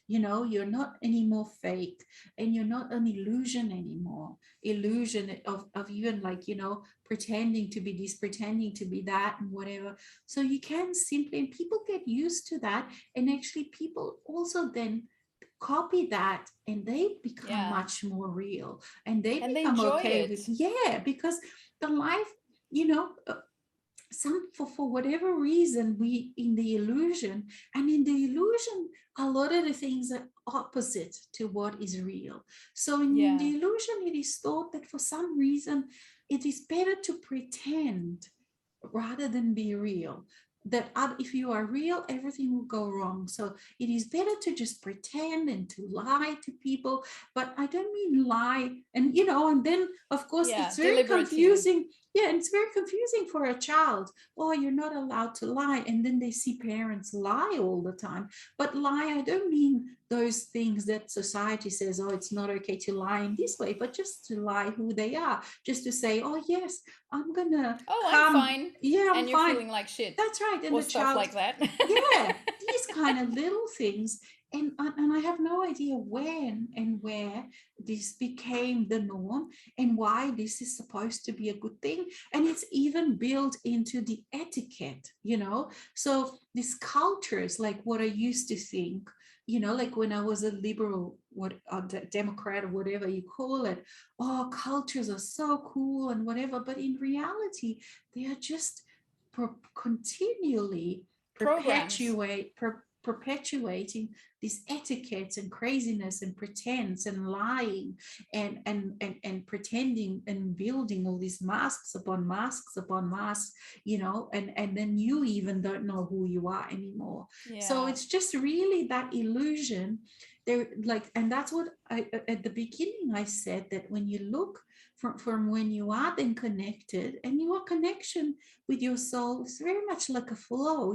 You're not anymore fake, and you're not an illusion anymore. Illusion of even, like, pretending to be this, pretending to be that, and whatever. So you can simply, and people get used to that, and actually people also then copy that, and they become much more real, and they become okay with because the life, some for whatever reason, we in the illusion, and in the illusion a lot of the things are opposite to what is real. So in the illusion, it is thought that for some reason it is better to pretend rather than be real, that if you are real, everything will go wrong. So it is better to just pretend and to lie to people. But I don't mean lie, and and then of course it's very confusing. And it's very confusing for a child. Oh, you're not allowed to lie, and then they see parents lie all the time. But lie, I don't mean those things that society says, oh, it's not okay to lie in this way, but just to lie who they are, just to say, oh yes, I'm gonna I'm fine. I'm and you're fine. Feeling like shit. That's right. And or the stuff child, like that. These kind of little things. And I have no idea when and where this became the norm, and why this is supposed to be a good thing. And it's even built into the etiquette, So these cultures, like what I used to think, like when I was a liberal, Democrat, or whatever you call it, oh, cultures are so cool and whatever. But in reality, they are just continually perpetuating these etiquettes and craziness and pretense and lying and pretending and building all these masks upon masks upon masks, and then you even don't know who you are anymore. So it's just really that illusion there, like, and that's what at the beginning I said, that when you look from when you are then connected, and your connection with your soul is very much like a flow,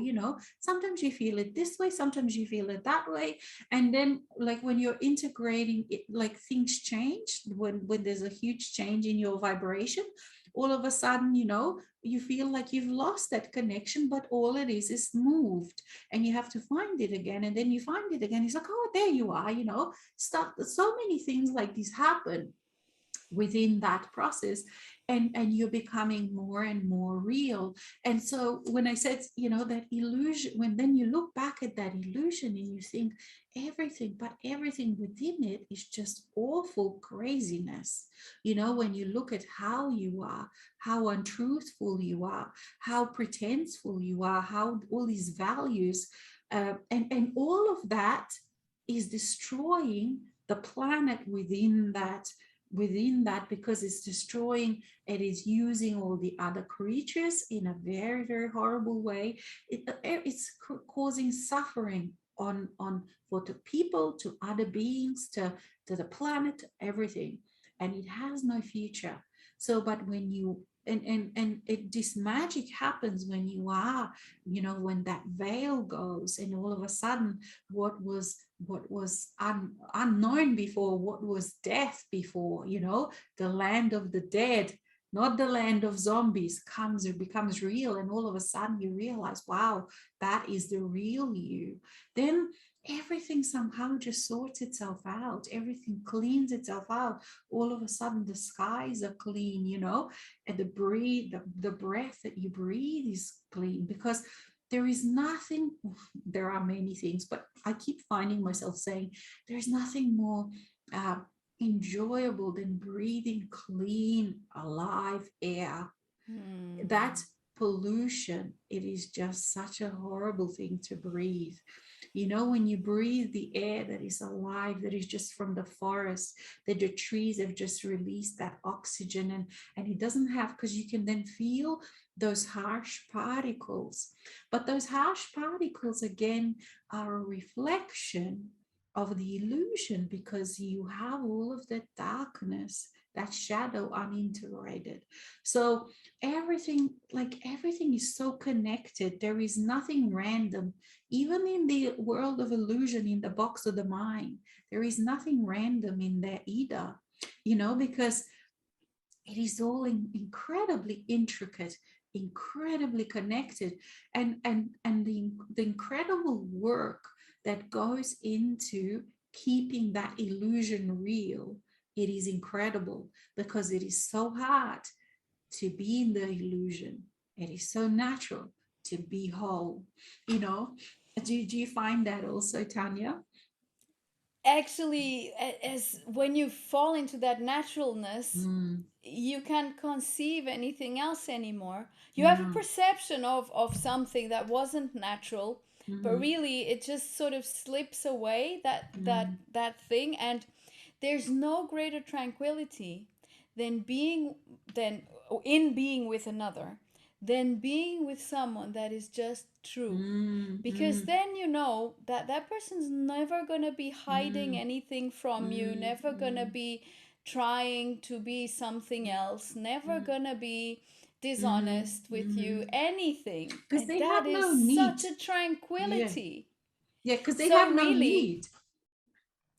sometimes you feel it this way, sometimes you feel it that way. And then, like, when you're integrating it, like, things change. When there's a huge change in your vibration, all of a sudden, you feel like you've lost that connection, but all it is moved, and you have to find it again, and then you find it again. It's like, oh, there you are. Stuff, so many things like this happen. within that process, and you're becoming more and more real. And so when I said, that illusion, when then you look back at that illusion and you think everything within it is just awful craziness. When you look at how you are, how untruthful you are, how pretenseful you are, how all these values, and all of that is destroying the planet within that, because it's destroying, it is using all the other creatures in a very, very horrible way. It's causing suffering on for the people, to other beings, to the planet, to everything, and it has no future. So but when you this magic happens when you are, when that veil goes, and all of a sudden what was unknown before, what was death before, the land of the dead, not the land of zombies, becomes real, and all of a sudden you realize, wow, that is the real you. Then everything somehow just sorts itself out, everything cleans itself out. All of a sudden the skies are clean, and the breath that you breathe is clean, because there is nothing, there are many things, but I keep finding myself saying there's nothing more enjoyable than breathing clean, alive air. That pollution, it is just such a horrible thing to breathe. When you breathe the air that is alive, that is just from the forest, that the trees have just released that oxygen, and it doesn't have, because you can then feel those harsh particles. But those harsh particles, again, are a reflection of the illusion, because you have all of that darkness, that shadow unintegrated. So everything is so connected. There is nothing random. Even in the world of illusion, in the box of the mind, there is nothing random in there either, because it is all incredibly intricate, incredibly connected, and the incredible work that goes into keeping that illusion real, it is incredible, because it is so hard to be in the illusion. It is so natural to be whole. Do you find that also, Tanya? Actually, as when you fall into that naturalness, Mm, you can't conceive anything else anymore. You have a no. perception of something that wasn't natural, but Mm-hmm, really it just sort of slips away, mm, that thing. And there's no greater tranquility than than in being with another, than being with someone that is just true. mm, Because mm, then you know that that person's never going to be hiding mm, anything from you, mm, never going to mm, be trying to be something else, never mm, going to be mm, dishonest with you, mm. anything. Because And they have that is no need. such a Yeah. tranquility. Yeah, because they So have no really, need.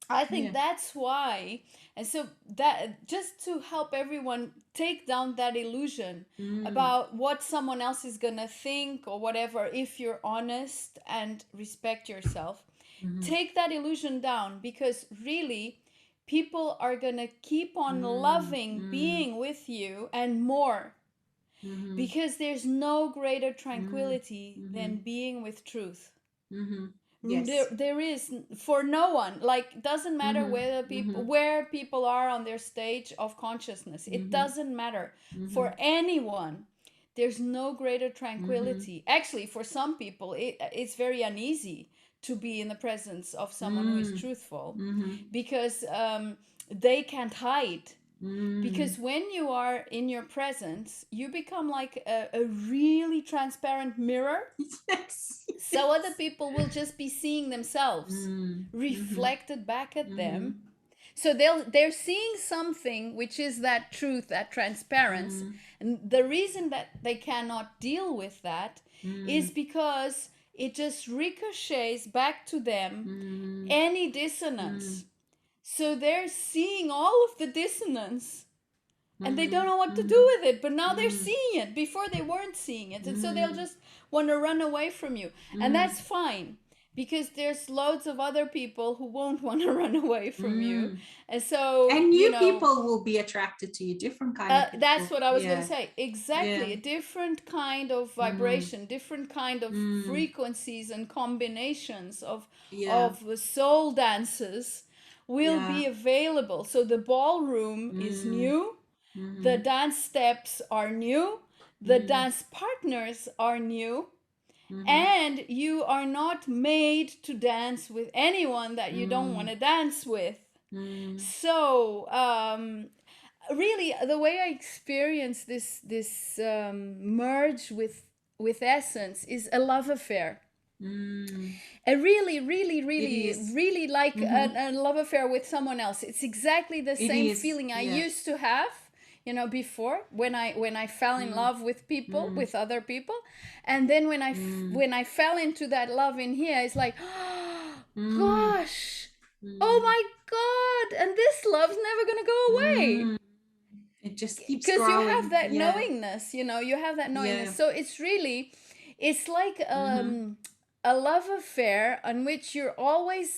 I Yeah. think that's why. And so that just to help everyone take down that illusion Mm, about what someone else is going to think or whatever, if you're honest and respect yourself, mm-hmm, take that illusion down, because really people are going to keep on mm, loving mm, being with you and more, mm-hmm, because there's no greater mm, tranquility than mm-hmm, being with truth. mm-hmm. there, Yes. there is for no one, like, doesn't matter Mm-hmm, whether people mm-hmm, where people are on their stage of consciousness, it mm-hmm, doesn't matter. mm-hmm, For anyone, there's no greater mm-hmm, tranquility. Actually, for some people it's very uneasy to be in the presence of someone who is mm, truthful, mm-hmm, because they can't hide. mm. Because when you are in your presence, you become like a really transparent mirror, Yes. so other Yes. people will just be seeing themselves Mm, mm-hmm, reflected back at mm-hmm, them. So they're seeing something which is that truth, that transparency. mm, And the reason that they cannot deal with that is mm, because it just ricochets back to them mm, any mm, dissonance. So they're seeing all of the dissonance and they don't mm, know what to mm, do with it, but now they're mm, seeing it. Before they weren't seeing it, and so they'll mm, just want to run away from you. And mm, that's fine, because there's loads of other people who won't want to run away from you. Mm. And so, And you new know, people will be attracted to you, different kind of that's people. what I was going to Yeah. say. Exactly. Yeah. A different kind of Mm. vibration, different kind of Mm. frequencies and combinations Yeah. of soul dances will Yeah. be available. So the ballroom is Mm. new, the Mm-hmm. dance steps are new, the Mm. dance partners are new, Mm-hmm. and you are not made to dance with anyone that you don't want Mm. to dance with. Mm. So really, the way I experience this merge with essence is a love affair. Mm. A really, really, It really, is. really like Mm-hmm. a love affair with someone else. It's exactly the It same is. feeling I Yeah. used to have, you know, before when I fell in Mm. love with people, Mm. with other people, and then Mm. when I fell into that love in here, it's like, oh, Mm. gosh, oh Mm. my god, and this love's never gonna go away Mm. It just keeps because you have growing. that Yeah. knowingness, you know, you have that knowingness. Yeah. So it's really, it's like Mm-hmm. a love affair on which you're always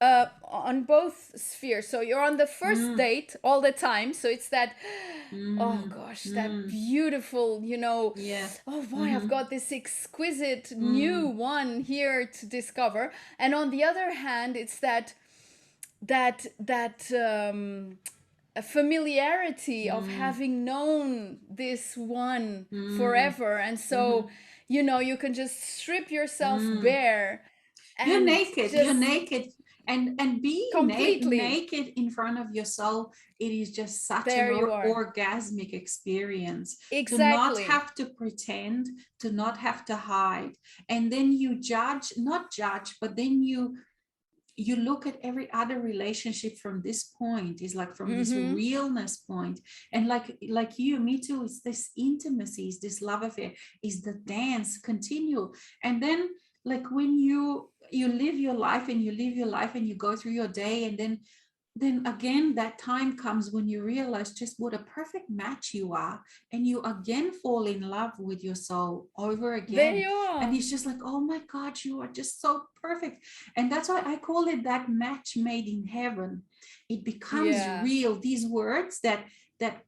on both spheres. So you're on the first Mm. date all the time, so it's that, oh Mm. gosh, that Mm. beautiful, you know, Yeah. oh boy, I've Mm-hmm. got this exquisite new Mm. one here to discover. And on the other hand, it's that a familiarity of Mm. having known this one Mm. forever, and Mm-hmm. so, you know, you can just strip yourself Mm. bare You're and naked. You're just naked. And being completely, naked in front of your soul, it is just such an there you are. orgasmic experience to not Exactly. have to pretend, to not have to hide. And then you judge, not judge, but then you look at every other relationship from this point, is like from this Mm-hmm. realness point. And like you, me too, it's this intimacy, is this love affair, is the dance continue. And then like when you live your life and you live your life and you go through your day, and then again that time comes when you realize just what a perfect match you are, and you again fall in love with your soul over There again. you And are. it's just like, oh my god, you are just so perfect. And that's why I call it that match made in heaven. It becomes Yeah. real, these words that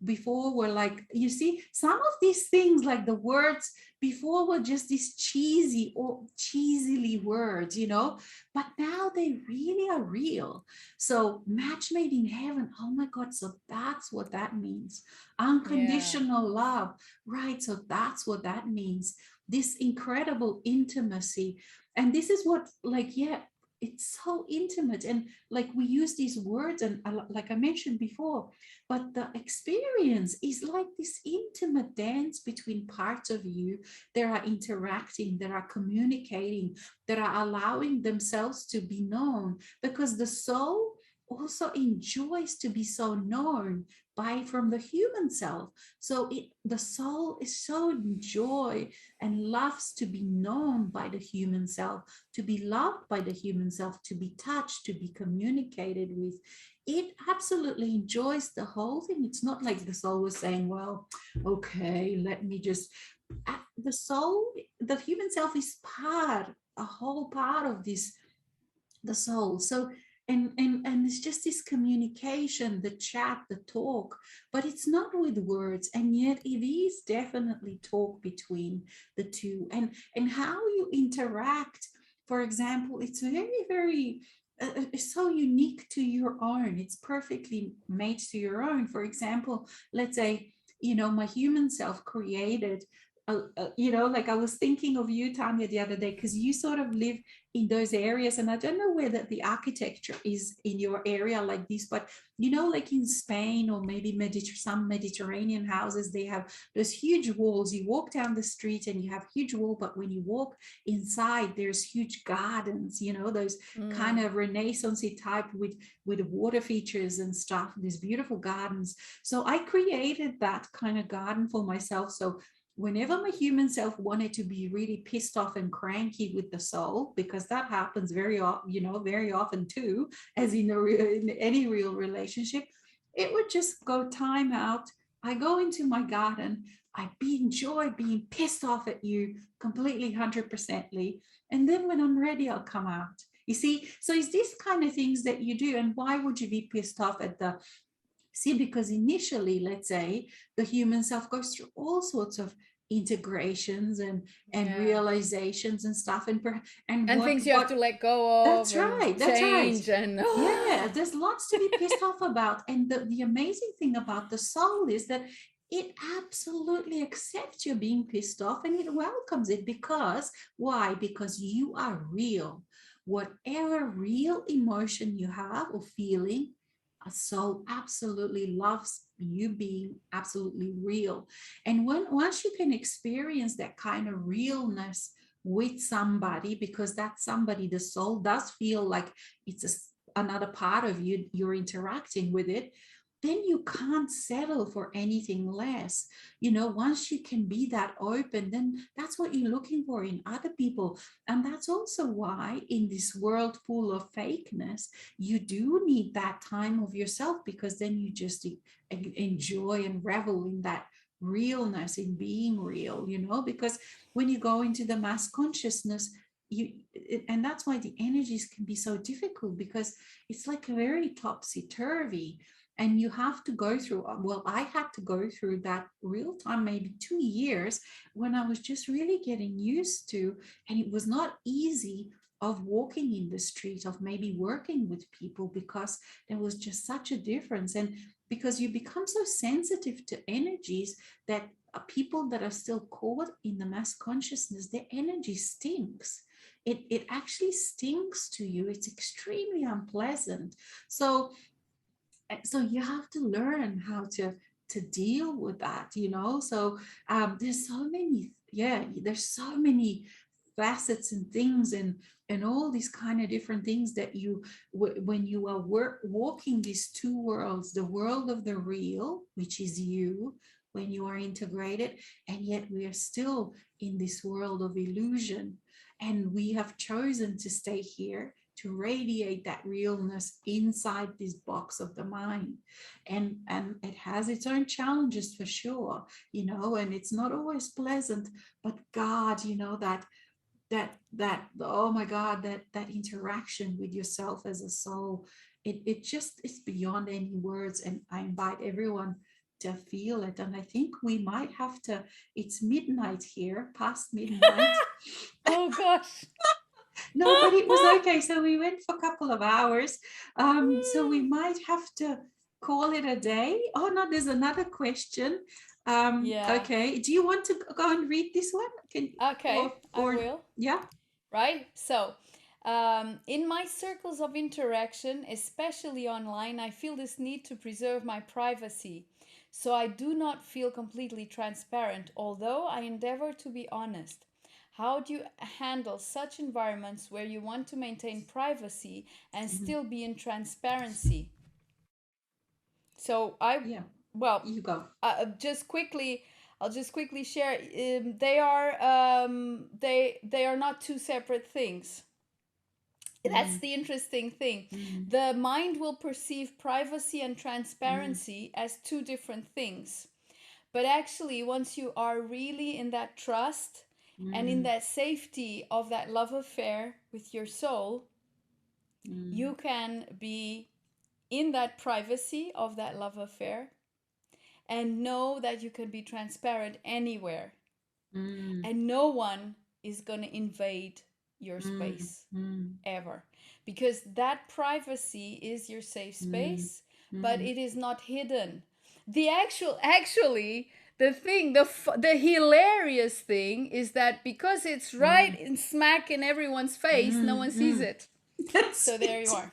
before were like, you see, some of these things, like the words before were just these cheesy or cheesily words, but now they really are real. So match made in heaven, oh my god, so that's what that means. Yeah. Unconditional love, right? So that's what that means. This incredible intimacy. And this is what, like, yeah, it's so intimate. And like we use these words, and like I mentioned before, but the experience is like this intimate dance between parts of you that are interacting, that are communicating, that are allowing themselves to be known, because the soul also enjoys to be so known by from the human self. So the soul is so enjoy and loves to be known by the human self, to be loved by the human self, to be touched, to be communicated with. It absolutely enjoys the whole thing. It's not like the soul was saying, well, okay, let me just, the soul, the human self is a whole part of this, the soul. So and it's just this communication, the chat, the talk, but it's not with words, and yet it is definitely talk between the two. And how you interact, for example, it's very, very it's so unique to your own. It's perfectly made to your own. For example, let's say, my human self created like I was thinking of you, Tanya, the other day, because you sort of live in those areas, and I don't know whether the architecture is in your area like this, but like in Spain or maybe some Mediterranean houses, they have those huge walls. You walk down the street and you have huge wall, but when you walk inside, there's huge gardens, those kind Mm. of Renaissance-y type with water features and stuff, these beautiful gardens. So I created that kind of garden for myself. So whenever my human self wanted to be really pissed off and cranky with the soul, because that happens very often, very often too, as in any real relationship, it would just go time out. I go into my garden, I enjoy being pissed off at you completely 100%ly. And then when I'm ready, I'll come out. You see, so it's these kind of things that you do. And why would you be pissed off at the, see, because initially, let's say, the human self goes through all sorts of integrations and Yeah. realizations and stuff, and And things you have to what let go of that's and right. That's right. change and Yeah, there's lots to be pissed off about. And the amazing thing about the soul is that it absolutely accepts you being pissed off and it welcomes it. Because why? Because you are real. Whatever real emotion you have or feeling, a soul absolutely loves you being absolutely real. And once you can experience that kind of realness with somebody, because that somebody, the soul does feel like it's another part of you, you're interacting with it, then you can't settle for anything less. Once you can be that open, then that's what you're looking for in other people. And that's also why in this world full of fakeness, you do need that time of yourself, because then you just enjoy and revel in that realness, in being real, because when you go into the mass consciousness, and that's why the energies can be so difficult, because it's like a very topsy-turvy, and you have to go through, well, I had to go through that real time, maybe 2 years, when I was just really getting used to, and it was not easy, of walking in the street, of maybe working with people, because there was just such a difference. And because you become so sensitive to energies that people that are still caught in the mass consciousness, their energy stinks. It actually stinks to you. It's extremely unpleasant. So you have to learn how to deal with that. So there's so many, yeah, there's so many facets and things, and all these kind of different things that you, when you are walking these two worlds, the world of the real, which is you, when you are integrated, and yet we are still in this world of illusion, and we have chosen to stay here to radiate that realness inside this box of the mind. And it has its own challenges for sure, and it's not always pleasant. But God, that oh my God, that interaction with yourself as a soul, it just is beyond any words. And I invite everyone to feel it. And I think we might have to, it's midnight here, past midnight. oh gosh. No, but it was okay. So we went for a couple of hours. So we might have to call it a day. Oh no, there's another question. Yeah. Okay. Do you want to go and read this one? Okay, I Or will. yeah. Right? So, in my circles of interaction, especially online, I feel this need to preserve my privacy. So, I do not feel completely transparent, although I endeavor to be honest. How do you handle such environments where you want to maintain privacy and Mhm. still be in transparency? So, Yeah. well, You go. just quickly, I'll just quickly share. They are not two separate things. That's Mm, the interesting thing. mm, The mind will perceive privacy and mm, transparency as two different things. But actually, once you are really in that trust and in mm, that safety of that love affair with your soul, mm, you can be in that privacy of that love affair and know that you can be transparent anywhere mm, and no one is going to invade your mm, space mm, ever, because that privacy is your safe mm, space, but mm, it is not hidden. The actually the thing, the hilarious thing is that because it's mm, right in smack in everyone's face, no mm, one sees mm. it. That's So there you it. are.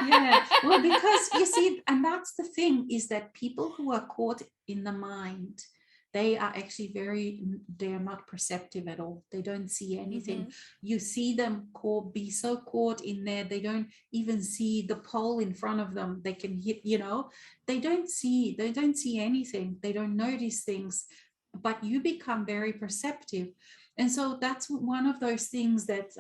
Yeah. Well, because you see, and that's the thing, is that people who are caught in the mind, they are actually they are not perceptive at all. They don't see anything. Mm-hmm. You see them be so caught in there, they don't even see the pole in front of them. They can hit, they don't see anything. They don't notice things, but you become very perceptive. And so that's one of those things that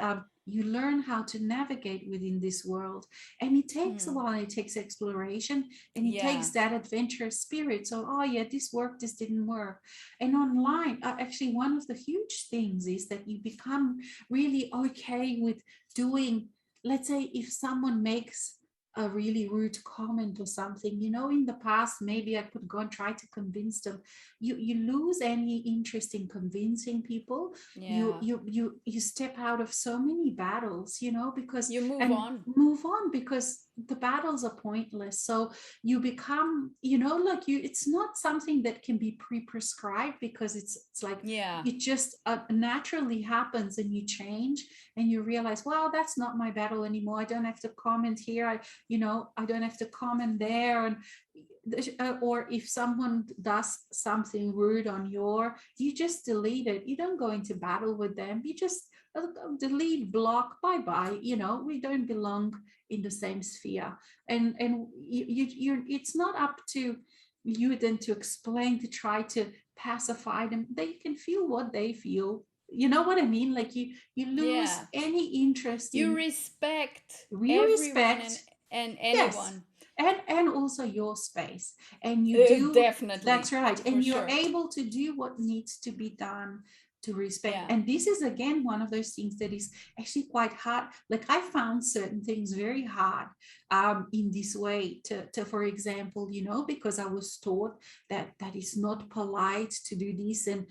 you learn how to navigate within this world. And it takes a Mm. while. It takes exploration, and it Yeah. takes that adventurous spirit. So, oh yeah, this worked, this didn't work. And online, actually, one of the huge things is that you become really okay with doing, let's say, if someone makes a really rude comment or something, in the past, maybe I could go and try to convince them. You lose any interest in convincing people. you Yeah. you you you step out of so many battles, because You move and on. move on, because the battles are pointless. So you become, like, it's not something that can be pre-prescribed, because it's like Yeah. it just naturally happens, and you change, and you realize, wow, that's not my battle anymore. I don't have to comment here. I don't have to comment there. And or if someone does something rude on you just delete it. You don't go into battle with them. You just delete, block, bye bye. We don't belong in the same sphere. And it's not up to you then to explain, to try to pacify them. They can feel what they feel. You know what I mean? Like, you lose Yeah. any interest You in. respect We everyone respect. and Yes. anyone. And also your space, and you do. That's Definitely. right, For and you're sure. able to do what needs to be done to respect. Yeah. And this is again one of those things that is actually quite hard. Like, I found certain things very hard in this way to for example, because I was taught that is not polite to do this, and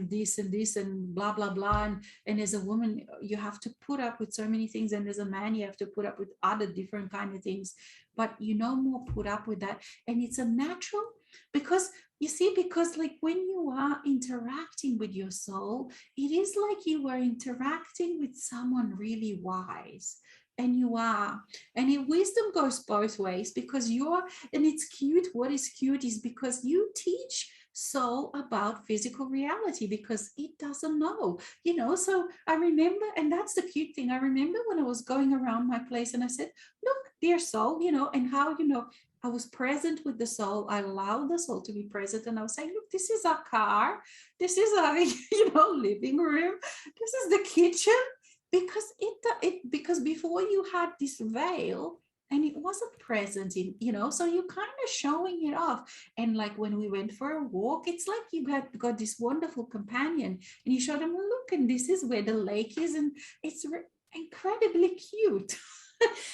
this and this and blah blah blah. And as a woman, you have to put up with so many things, and as a man, you have to put up with other different kind of things. But more put up with that, and it's a natural, because you see, because like when you are interacting with your soul, it is like you are interacting with someone really wise. And you are. And wisdom goes both ways, because and it's cute. What is cute is because you teach soul about physical reality, because it doesn't know. So I remember, and that's the cute thing, I remember when I was going around my place, and I said, look, dear soul, and how, I was present with the soul. I allowed the soul to be present, and I was saying, look, this is our car, this is our living room, this is the kitchen. Because because before you had this veil, and it wasn't present in, so you're kind of showing it off. And like when we went for a walk, it's like you had got this wonderful companion, and you showed them, look, and this is where the lake is, and it's incredibly cute.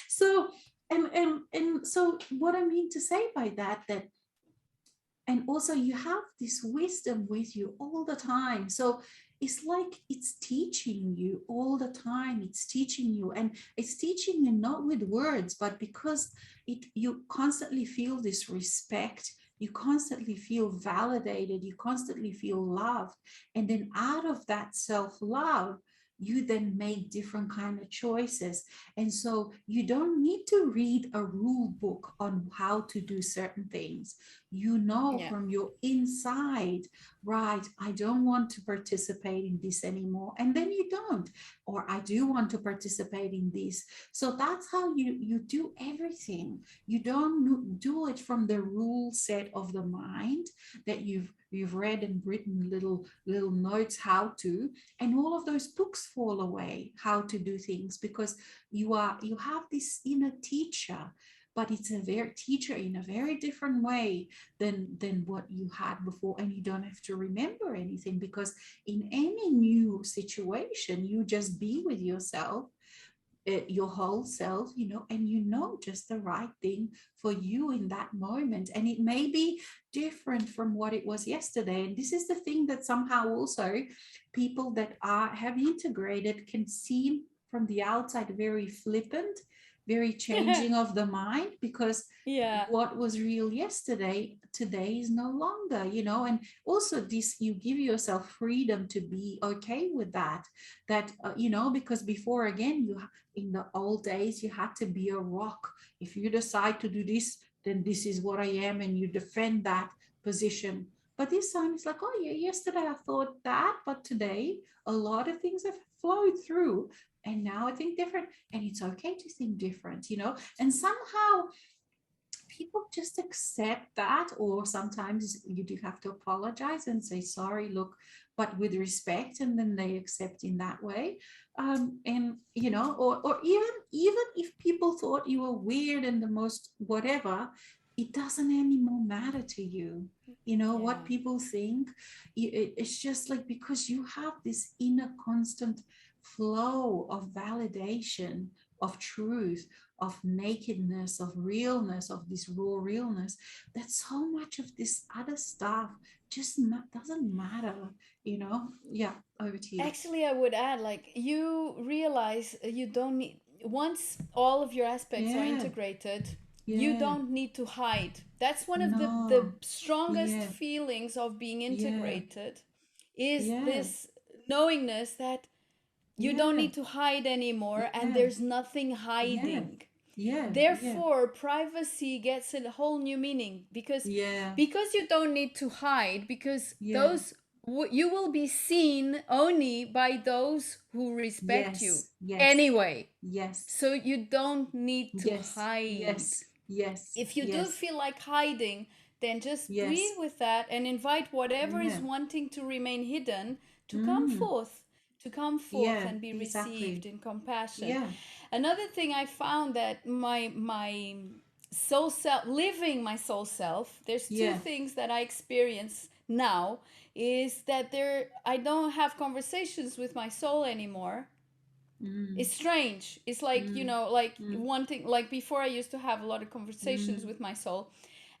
So, and so what I mean to say by that, and also you have this wisdom with you all the time. So it's like it's teaching you all the time. It's teaching you, and it's teaching you not with words, but because you constantly feel this respect. You constantly feel validated. You constantly feel loved. And then out of that self-love, you then make different kind of choices. And so you don't need to read a rule book on how to do certain things. Yeah. From your inside, right, I don't want to participate in this anymore. And then you don't. Or I do want to participate in this. So that's how you do everything. You don't do it from the rule set of the mind that you've read and written little notes how to. And all of those books fall away, how to do things, because you have this inner teacher, but it's a very teacher in a very different way than what you had before. And you don't have to remember anything, because in any new situation, you just be with yourself, your whole self, and just the right thing for you in that moment. And it may be different from what it was yesterday. And this is the thing that somehow also people that have integrated can seem from the outside very flippant, very changing of the mind, because Yeah. what was real yesterday today is no longer. And also this, you give yourself freedom to be okay with that because before, again, you in the old days, you had to be a rock. If you decide to do this, then this is what I am, and you defend that position. But this time it's like, oh yeah, yesterday I thought that, but today a lot of things have flowed through, and now I think different. And it's okay to think different. And somehow people just accept that, or sometimes you do have to apologize and say sorry, look, but with respect, and then they accept in that way. And or even if people thought you were weird and the most whatever, it doesn't anymore matter to you. What Yeah. people think. It's just like, because you have this inner constant flow of validation, of truth, of nakedness, of realness, of this raw realness, that so much of this other stuff just doesn't matter. Yeah, over to you. Actually, I would add, like, you realize you don't need, once all of your aspects are Yeah, integrated, you yeah, don't need to hide. That's one of the no, strongest yeah, feelings of being yeah, integrated, is yeah, this knowingness that you don't yeah, need to hide anymore and yeah, there's nothing yeah, hiding. yeah, yeah, Therefore, privacy gets a whole new meaning, yeah, because you don't need to hide, because yeah, those you will be seen only by those who respect you yes, yes, anyway. yes, So you don't need to yes, hide. yes, yes, If you do yes, feel like hiding, then just breathe yes, with that and invite whatever is yeah, wanting to remain hidden to come mm, forth, yeah, and be received exactly, in compassion. yeah, Another thing I found, that my soul self, living my soul self, there's two yeah, things that I experience now, is that I don't have conversations with my soul anymore. mm, It's strange. It's like, mm, like mm, one thing, like before I used to have a lot of conversations mm, with my soul,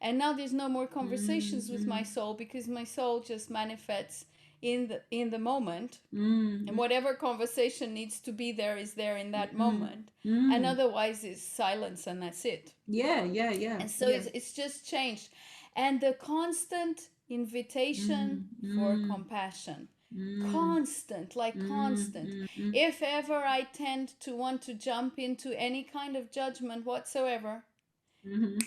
and now there's no more mm, conversations with my mm, soul, because my soul just manifests in the moment, and mm, whatever conversation needs to be there is there in that mm, moment, and mm, otherwise it's silence, and that's it. yeah, yeah, yeah, And so yeah, it's just changed. And the constant invitation mm, for mm, compassion, mm, constant, like mm, constant. mm, mm, If ever I tend to want to jump into any kind of judgment whatsoever, mm,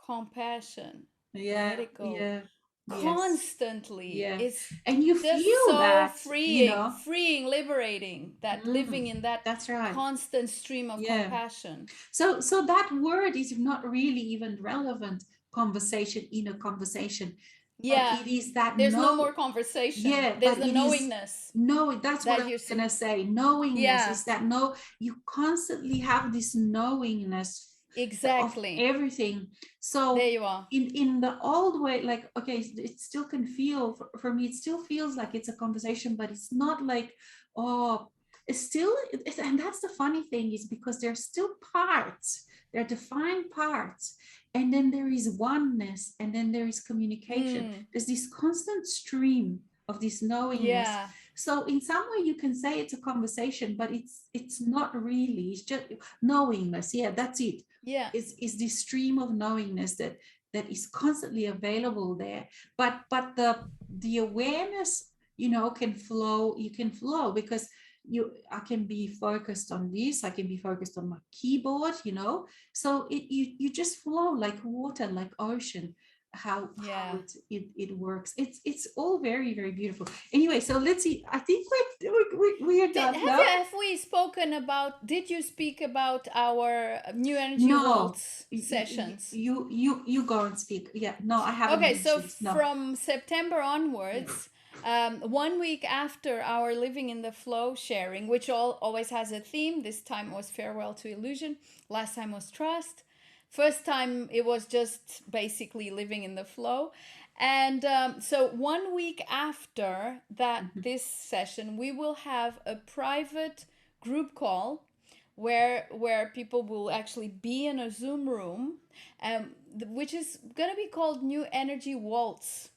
compassion, let yeah, it go. yeah, yes, Constantly, yeah, it's and you just feel so that, freeing, liberating, that living mm, in that that's right, constant stream of yeah. compassion. So that word is not really even relevant. Conversation in a conversation, but Yeah, it is that there's no no, more conversation. yeah, There's but the it is knowingness no, that's what I that was you're so, gonna say. Knowingness yeah, is that, no, you constantly have this knowingness of exactly. everything. There So you are. in the old way, like, okay, it still can feel, for me, it still feels like it's a conversation, but it's not like, oh, it's still, and that's the funny thing, is because there's still parts, they're defined parts, and then there is oneness, and then there is communication. Mm, There's this constant stream of this knowingness. yeah, So in some way you can say it's a conversation, but it's not really. It's just knowingness. Yeah, that's it. yeah, Is this stream of knowingness that is constantly available there. But the awareness, can flow. You can flow because I can be focused on this, I can be focused on my keyboard, so you just flow like water, like ocean. How yeah. it works. It's all very, very beautiful. Anyway, so let's see. I think we are Did done now. have we spoken about? Did you speak about our new energy No, waltz sessions? you go and speak. Yeah, no, I haven't Okay, so mentioned. No. from September Yeah. onwards, 1 week after our living in the flow sharing, which always has a theme. This time was farewell to illusion. Last time was trust. First time it was just basically living in the flow. And so 1 week after that, Mhm. this session, we will have a private group call where people will actually be in a Zoom room, which is going to be called New Energy Waltz.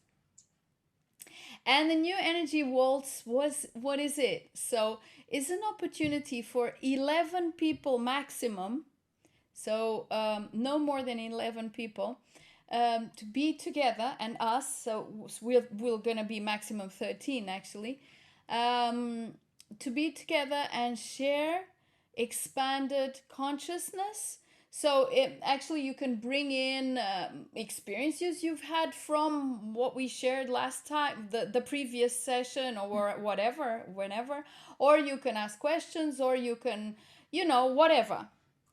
And the New Energy Waltz was, what is it? So it's an opportunity for 11 people maximum, so no more than 11 people, to be together, and us, so we're going to be maximum 13 actually, um, to be together and share expanded consciousness. So actually you can bring in experiences you've had from what we shared last time, the previous session, or whatever, whenever, or you can ask questions, or you can, whatever.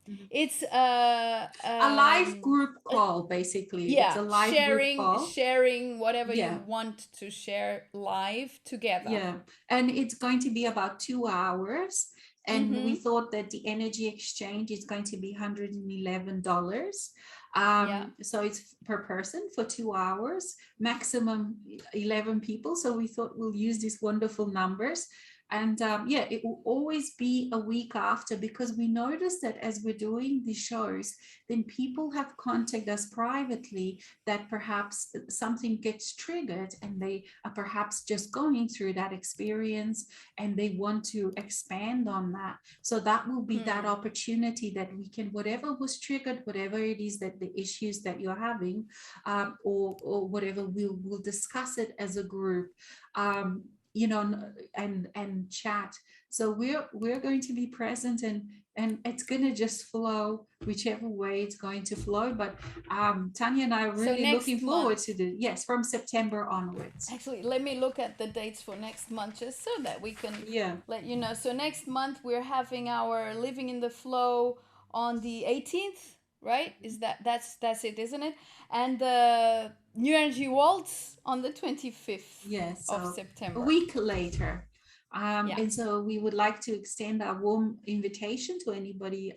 Mhm. It's A live group call, basically. It's yeah, a live group call. sharing whatever you Yeah. want to share live together. Yeah, and it's going to be about 2 hours. And we thought that the energy exchange is going to be $111. Yeah. So it's per person for 2 hours, maximum 11 people. So we thought we'll use these wonderful numbers. And yeah, it will always be a week after, because we noticed that as we're doing the shows, then people have contacted us privately that perhaps something gets triggered and they are perhaps just going through that experience and they want to expand on that. So that will be that opportunity that we can, whatever was triggered, whatever it is that the issues that you're having, or whatever, we'll discuss it as a group. You know, and chat. So we're going to be present, and it's gonna just flow whichever way it's going to flow. But Tanya and I are really looking forward to the, yes, from September onwards. Actually, let me look at the dates for next month, just so that we can let you know. So next month we're having our Living in the Flow on the 18th, right? Is that's it, isn't it? And the New Energy Waltz on the 25th of September. A week later. And so we would like to extend our warm invitation to anybody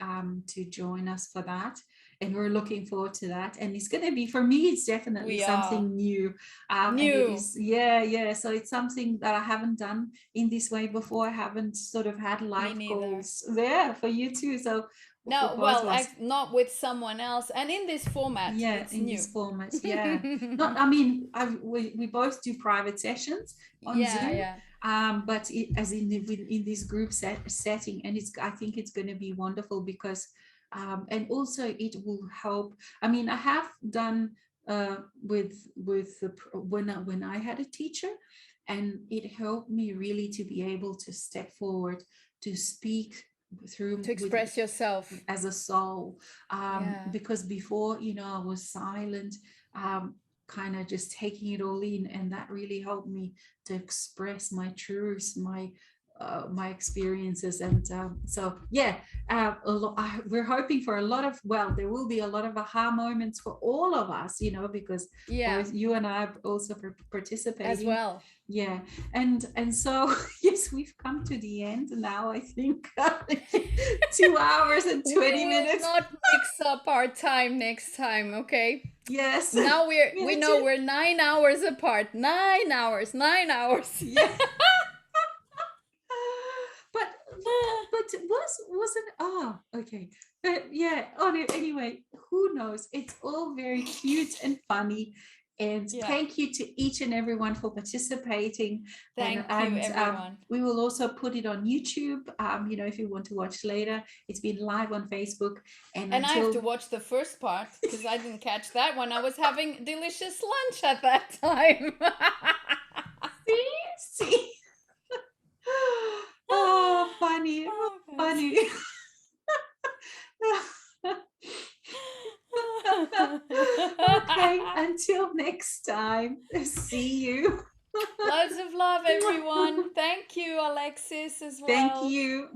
to join us for that. And we're looking forward to that. And it's going to be, for me, it's definitely something new. And it is, yeah. So it's something that I haven't done in this way before. I haven't sort of had live calls there for you too. So no, well, not with someone else, and in this format. Yeah, it's in new. this format, yeah. Not, I mean, we both do private sessions on Zoom, but as in this group setting, and I think it's going to be wonderful because, and also it will help. I mean, I have done with when I had a teacher, and it helped me really to be able to step forward to speak through, to express yourself as a soul, because before, you know, I was silent, kind of just taking it all in, and that really helped me to express my truths, my experiences. And so yeah, we're hoping for a lot of, well, there will be a lot of aha moments for all of us, you know, because both you and I are also participating as well. Yeah, and so yes, we've come to the end now. I think 2 hours and 20 minutes. Not mix up our time next time, okay? Yes. Now we know we're 9 hours apart. 9 hours. Yeah. but wasn't okay. But yeah. Anyway, who knows? It's all very cute and funny. And thank you to each and everyone for participating. Thank you, everyone. We will also put it on YouTube. You know, if you want to watch later, it's been live on Facebook. And I have to watch the first part because I didn't catch that one. I was having delicious lunch at that time. See? Oh, funny. Funny. Okay, until next time. See you. Loads of love, everyone. Thank you, Alexis, as well. Thank you.